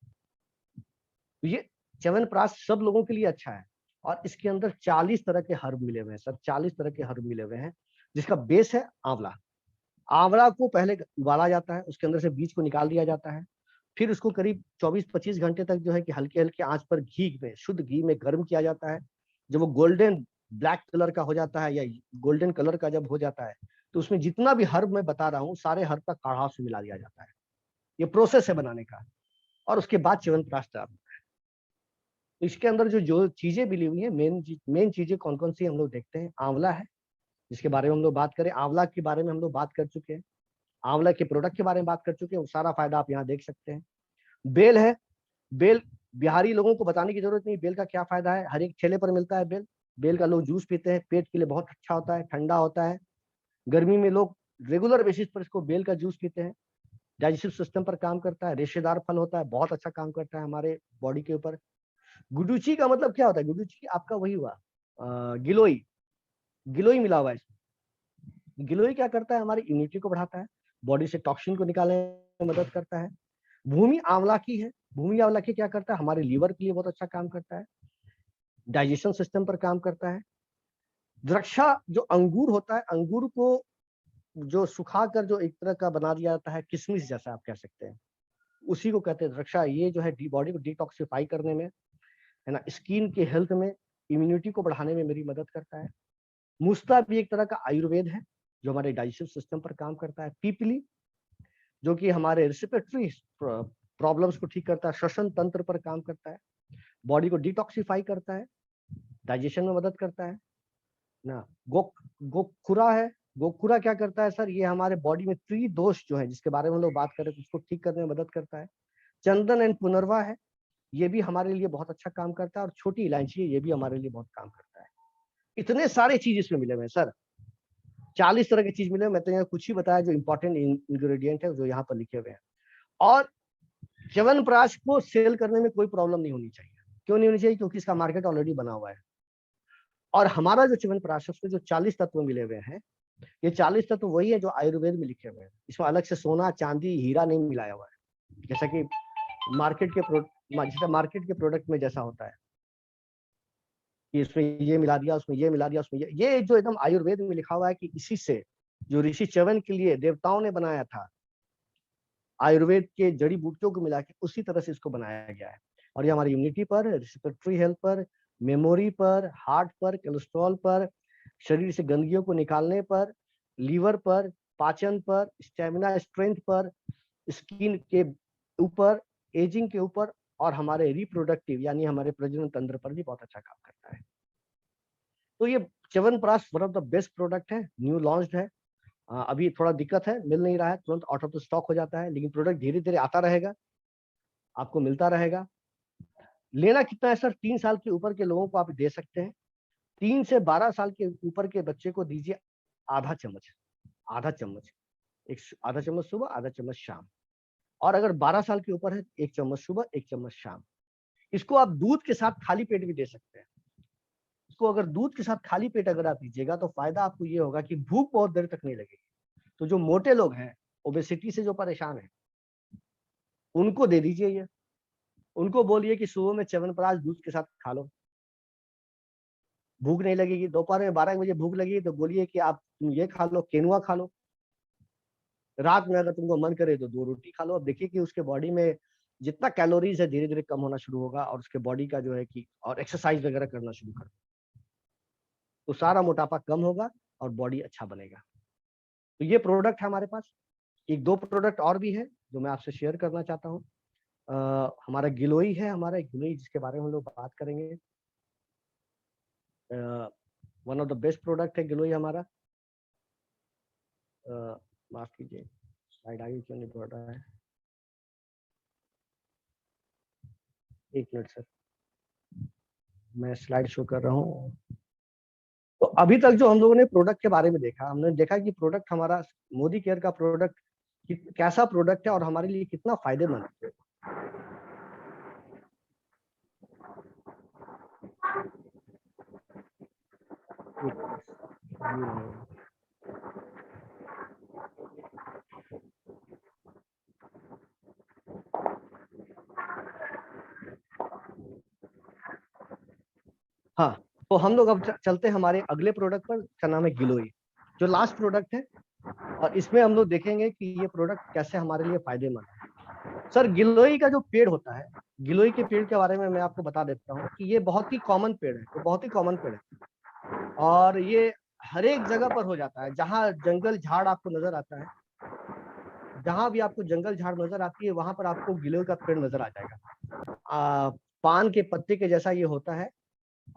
S1: तो ये च्यवनप्राश सब लोगों के लिए अच्छा है। और इसके अंदर 40 तरह के हर्ब मिले हुए हैं सर, 40 तरह के हर्ब मिले हुए हैं, जिसका बेस है आंवला। आंवला को पहले उबाला जाता है, उसके अंदर से बीज को निकाल दिया जाता है, फिर उसको करीब 24-25 घंटे तक जो है कि हल्के हल्के आंच पर घी में, शुद्ध घी में गर्म किया जाता है। जब वो गोल्डन ब्लैक कलर का हो जाता है या गोल्डन कलर का जब हो जाता है, तो उसमें जितना भी हर्ब मैं बता रहा हूँ, सारे हर्ब का काढ़ा उसमें मिला दिया जाता है। ये प्रोसेस है बनाने का। और उसके बाद च्यवनप्राश तैयार होता है। तो इसके अंदर जो चीजें मिली हुई है, मेन चीजें कौन कौन सी हम लोग देखते हैं। आंवला है, जिसके बारे में हम लोग बात करें, आंवला के बारे में हम लोग बात कर चुके हैं, आंवला के प्रोडक्ट के बारे में बात कर चुके हैं, वो सारा फायदा आप यहाँ देख सकते हैं। बेल है, बेल बिहारी लोगों को बताने की जरूरत नहीं, बेल का क्या फायदा है, हर एक ठेले पर मिलता है बेल। बेल का लोग जूस पीते हैं, पेट के लिए बहुत अच्छा होता है, ठंडा होता है। गर्मी में लोग रेगुलर बेसिस पर इसको बेल का जूस पीते हैं। डाइजेस्टिव सिस्टम पर काम करता है, रेशेदार फल होता है, बहुत अच्छा काम करता है हमारे बॉडी के ऊपर। गुडुची का मतलब क्या होता है? गुडुची आपका वही हुआ गिलोई, गिलोई मिला हुआ है इसमें। गिलोई क्या करता है? हमारी इम्यूनिटी को बढ़ाता है, बॉडी से टॉक्सिन को निकालने में मदद करता है। भूमि आंवलाकी है, भूमि आंवलाकी क्या करता है? हमारे लीवर के लिए बहुत अच्छा काम करता है, डाइजेशन सिस्टम पर काम करता है। द्राक्षा जो अंगूर होता है, अंगूर को जो सुखाकर जो एक तरह का बना दिया जाता है, किशमिश जैसा आप कह सकते हैं, उसी को कहते हैं द्राक्षा। ये जो है बॉडी को डिटॉक्सिफाई करने में, है ना, स्किन के हेल्थ में, इम्यूनिटी को बढ़ाने में मेरी मदद करता है। मुस्ता भी एक तरह का आयुर्वेद है जो हमारे डाइजेस्टिव सिस्टम पर काम करता है। पीपली जो कि हमारे रेस्पिरेटरी प्रॉब्लम्स को ठीक करता है, श्वसन तंत्र पर काम करता है, बॉडी को डिटॉक्सिफाई करता है, डाइजेशन में मदद करता है ना। गोखुरा है, गोखुरा क्या करता है सर? ये हमारे बॉडी में त्रिदोष जो है जिसके बारे में हम लोग बात करें तो उसको ठीक करने में मदद करता है। चंदन एंड पुनर्वा है, ये भी हमारे लिए बहुत अच्छा काम करता है। और छोटी इलायची है, ये भी हमारे लिए बहुत काम करता है। इतने सारे चीज इसमें मिले हुए हैं सर, 40 तरह की चीज मिले हुए। मैं तो यहाँ कुछ ही बताया जो इंपॉर्टेंट इंग्रेडिएंट है जो यहाँ पर लिखे हुए हैं। और च्यवनप्राश को सेल करने में कोई प्रॉब्लम नहीं होनी चाहिए। क्यों नहीं होनी चाहिए? क्योंकि इसका मार्केट ऑलरेडी बना हुआ है। और हमारा जो च्यवनप्राश है उसमें जो 40 तत्व मिले हुए हैं, ये 40 तत्व वही है जो आयुर्वेद में लिखे हुए हैं। इसमें अलग से सोना चांदी हीरा नहीं मिलाया हुआ है, जैसा कि मार्केट के प्रोडक्ट में जैसा होता है कि इसमें ये मिला दिया, उसमें ये मिला दिया, उसमें ये जो एकदम आयुर्वेद में लिखा हुआ है कि इसी से जो ऋषि च्यवन के लिए देवताओं ने बनाया था, आयुर्वेद के जड़ी बूटियों को मिला के उसी तरह से इसको बनाया गया है। और ये हमारी इम्यूनिटी पर, रेस्पिरेटरी हेल्थ पर, मेमोरी पर, हार्ट पर, कोलेस्ट्रॉल पर, शरीर से गंदगियों को निकालने पर, लीवर पर, पाचन पर, स्टेमिना स्ट्रेंथ पर, स्किन के ऊपर, एजिंग के ऊपर, और हमारे रिप्रोडक्टिव यानी हमारे प्रजनन तंत्र पर भी बहुत अच्छा काम करता है। तो ये chyawanprash one of the best product है, न्यू लॉन्च्ड है। अभी थोड़ा दिक्कत है, मिल नहीं रहा है, तुरंत आउट ऑफ द स्टॉक हो जाता है, लेकिन प्रोडक्ट धीरे धीरे आता रहेगा, आपको मिलता रहेगा। लेना कितना है सर? 3 साल के ऊपर के लोगों को आप दे सकते हैं। 3 से 12 साल के ऊपर के बच्चे को दीजिए आधा चम्मच, आधा चम्मच, आधा चम्मच सुबह, आधा चम्मच शाम। और अगर 12 साल के ऊपर है, 1 चम्मच सुबह, 1 चम्मच शाम। इसको आप दूध के साथ खाली पेट भी दे सकते हैं। इसको अगर दूध के साथ खाली पेट अगर आप दीजिएगा तो फायदा आपको ये होगा कि भूख बहुत देर तक नहीं लगेगी। तो जो मोटे लोग हैं, ओबेसिटी से जो परेशान है, उनको दे दीजिए ये। उनको बोलिए कि सुबह में च्यवनप्राश दूध के साथ खा लो, भूख नहीं लगेगी। दोपहर में 12 बजे भूख लगेगी तो बोलिए कि आप तुम ये खा लो, केनुआ खा लो। रात में अगर तुमको मन करे तो 2 रोटी खा लो। अब देखिए कि उसके बॉडी में जितना कैलोरीज है धीरे धीरे कम होना शुरू होगा, और उसके बॉडी का जो है कि और एक्सरसाइज वगैरह करना शुरू कर, तो सारा मोटापा कम होगा और बॉडी अच्छा बनेगा। तो ये प्रोडक्ट है हमारे पास। एक 2 प्रोडक्ट और भी है जो मैं आपसे शेयर करना चाहता हूँ। हमारा गिलोई है, हमारा गिलोई जिसके बारे में हम लोग बात करेंगे। One of the best product है गिलोई हमारा। माफ कीजिए, स्लाइड आगे क्यों नहीं बढ़ रहा है? 1 मिनट सर, मैं स्लाइड शो कर रहा हूँ। तो अभी तक जो हम लोगों ने प्रोडक्ट के बारे में देखा, हमने देखा कि प्रोडक्ट हमारा मोदी केयर का प्रोडक्ट कैसा प्रोडक्ट है और हमारे लिए कितना फायदेमंद है। हाँ, तो हम लोग अब चलते हैं हमारे अगले प्रोडक्ट पर, का नाम है गिलोई, जो लास्ट प्रोडक्ट है। और इसमें हम लोग देखेंगे कि ये प्रोडक्ट कैसे हमारे लिए फायदेमंद है। सर, गिलोई का जो पेड़ होता है, गिलोई के पेड़ के बारे में मैं आपको बता देता हूँ कि ये बहुत ही कॉमन पेड़ है, ये बहुत ही कॉमन पेड़ है। और ये हर एक जगह पर हो जाता है, जहाँ जंगल झाड़ आपको नजर आता है, जहां भी आपको जंगल झाड़ नजर आती है वहां पर आपको गिलोय का पेड़ नजर आ जाएगा। पान के पत्ते के जैसा ये होता है,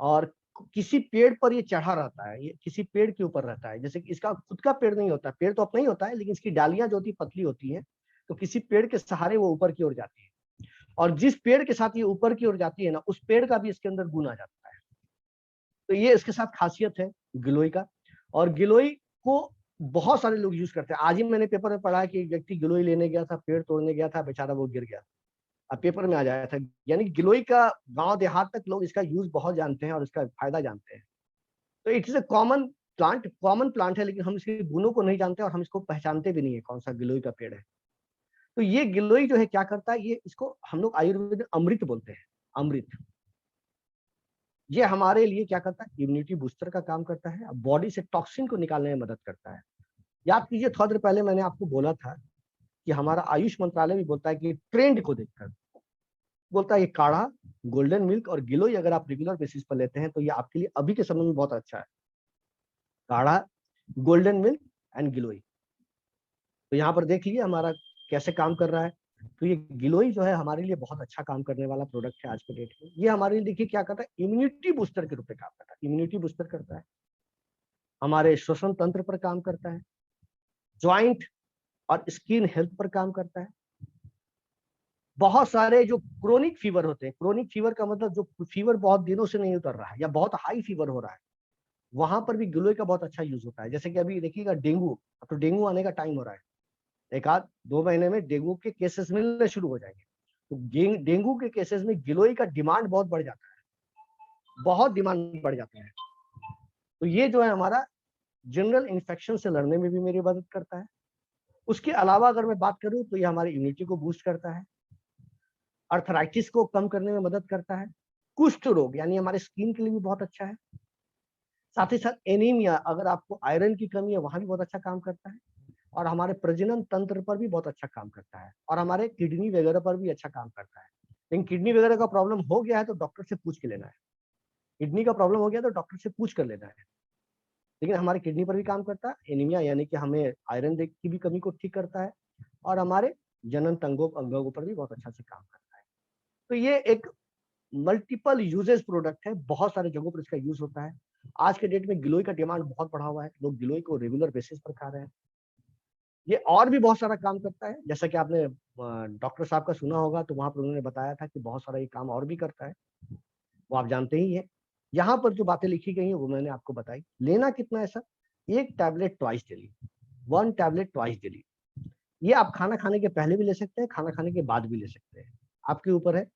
S1: और किसी पेड़ पर ये चढ़ा रहता है, ये किसी पेड़ के ऊपर रहता है। जैसे कि इसका खुद का पेड़ नहीं होता, पेड़ तो अपना ही होता है, लेकिन इसकी डालियां जो होती पतली होती है, तो किसी पेड़ के सहारे वो ऊपर की ओर जाती है। और जिस पेड़ के साथ ये ऊपर की ओर जाती है ना, उस पेड़ का भी इसके अंदर गुण आ जाता है। तो ये इसके साथ खासियत है गिलोय का। और गिलोय को बहुत सारे लोग यूज करते हैं। आज ही मैंने पेपर में पढ़ा कि एक व्यक्ति गिलोय लेने गया था, पेड़ तोड़ने गया था, बेचारा वो गिर गया। अब पेपर में आ जाया था। यानी गिलोय का गांव देहात तक लोग इसका यूज बहुत जानते हैं और इसका फायदा जानते हैं। तो it is a common plant है, लेकिन हम इसके गुणों को नहीं जानते और हम इसको पहचानते भी नहीं है कौन सा गिलोय का पेड़ है। तो ये गिलोय जो है क्या करता है, ये इसको हम लोग आयुर्वेद में अमृत बोलते हैं, अमृत। ये हमारे लिए क्या करता है, इम्यूनिटी बूस्टर का काम करता है, बॉडी से टॉक्सिन को निकालने में मदद करता है। याद कीजिए थोड़ा देर पहले मैंने आपको बोला था कि हमारा आयुष मंत्रालय भी बोलता है कि ट्रेंड को देखकर बोलता है ये काढ़ा, गोल्डन मिल्क और गिलोय अगर आप रेगुलर बेसिस पर लेते हैं तो ये आपके लिए अभी के समय में बहुत अच्छा है। काढ़ा, गोल्डन मिल्क एंड गिलोय। तो यहाँ पर देख लीजिए हमारा कैसे काम कर रहा है। तो ये गिलोय जो है हमारे लिए बहुत अच्छा काम करने वाला प्रोडक्ट है आज के डेट में। ये हमारे लिए देखिए क्या करता है, इम्यूनिटी बूस्टर के रूप में काम करता है। इम्यूनिटी बूस्टर करता है, हमारे श्वसन तंत्र पर काम करता है, ज्वाइंट और स्किन हेल्थ पर काम करता है। बहुत सारे जो क्रोनिक फीवर होते हैं, क्रोनिक फीवर का मतलब जो फीवर बहुत दिनों से नहीं उतर रहा है या बहुत हाई फीवर हो रहा है, वहां पर भी गिलोय का बहुत अच्छा यूज होता है। जैसे कि अभी देखिएगा डेंगू, अब तो डेंगू आने का टाइम हो रहा है, एक आध 2 महीने में डेंगू के केसेस मिलने शुरू हो जाएंगे। तो डेंगू के केसेस में गिलोय का डिमांड बहुत बढ़ जाता है, बहुत डिमांड बढ़ जाता है। तो ये जो है हमारा जनरल इन्फेक्शन से लड़ने में भी मेरी मदद करता है। उसके अलावा अगर मैं बात करूं तो ये हमारी इम्यूनिटी को बूस्ट करता है, अर्थराइटिस को कम करने में मदद करता है, कुष्ठ रोग यानी हमारे स्किन के लिए भी बहुत अच्छा है। साथ ही साथ एनीमिया, अगर आपको आयरन की कमी है वहां भी बहुत अच्छा काम करता है। और हमारे प्रजनन तंत्र पर भी बहुत अच्छा काम करता है और हमारे किडनी वगैरह पर भी अच्छा काम करता है। लेकिन किडनी वगैरह का प्रॉब्लम हो गया है तो डॉक्टर से पूछ के लेना है। किडनी का प्रॉब्लम हो गया तो डॉक्टर से पूछ कर लेना है। लेकिन हमारे किडनी पर भी काम करता है एनीमिया, यानी कि हमें आयरन की भी कमी को ठीक करता है और हमारे जनन अंगों पर भी बहुत अच्छा से काम करता है। तो ये एक मल्टीपल यूजेस प्रोडक्ट है, बहुत सारे जगहों पर इसका यूज होता है। आज के डेट में गिलोय का डिमांड बहुत बढ़ा हुआ है, लोग गिलोय को रेगुलर बेसिस पर खा रहे हैं। ये और भी बहुत सारा काम करता है, जैसा कि आपने डॉक्टर साहब का सुना होगा तो वहां पर उन्होंने बताया था कि बहुत सारा ये काम और भी करता है, वो आप जानते ही हैं। यहाँ पर जो बातें लिखी गई हैं वो मैंने आपको बताई। लेना कितना है sir, 1 tablet twice daily, 1 tablet twice daily. ये आप खाना खाने के पहले भी ले सकते हैं, खाना खाने के बाद भी ले सकते हैं, आपके ऊपर है।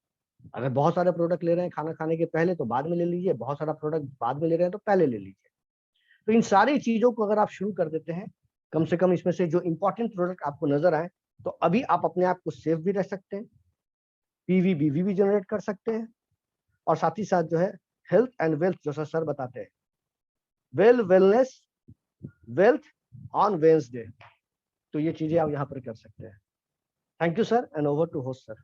S1: अगर बहुत सारे प्रोडक्ट ले रहे हैं खाना खाने के पहले तो बाद में ले लीजिए, बहुत सारा प्रोडक्ट बाद में ले रहे हैं तो पहले ले लीजिए। तो इन सारी चीजों को अगर आप शुरू कर देते हैं, कम से कम इसमें से जो इंपॉर्टेंट प्रोडक्ट आपको नजर आए, तो अभी आप अपने आप को सेफ भी रह सकते हैं, पीवी बीवी भी जनरेट कर सकते हैं, और साथ ही साथ जो है हेल्थ एंड वेल्थ, जो सर बताते हैं, वेलनेस वेल्थ ऑन वेंसडे, तो ये चीजें आप यहाँ पर कर सकते हैं। Thank you sir, and over to host sir.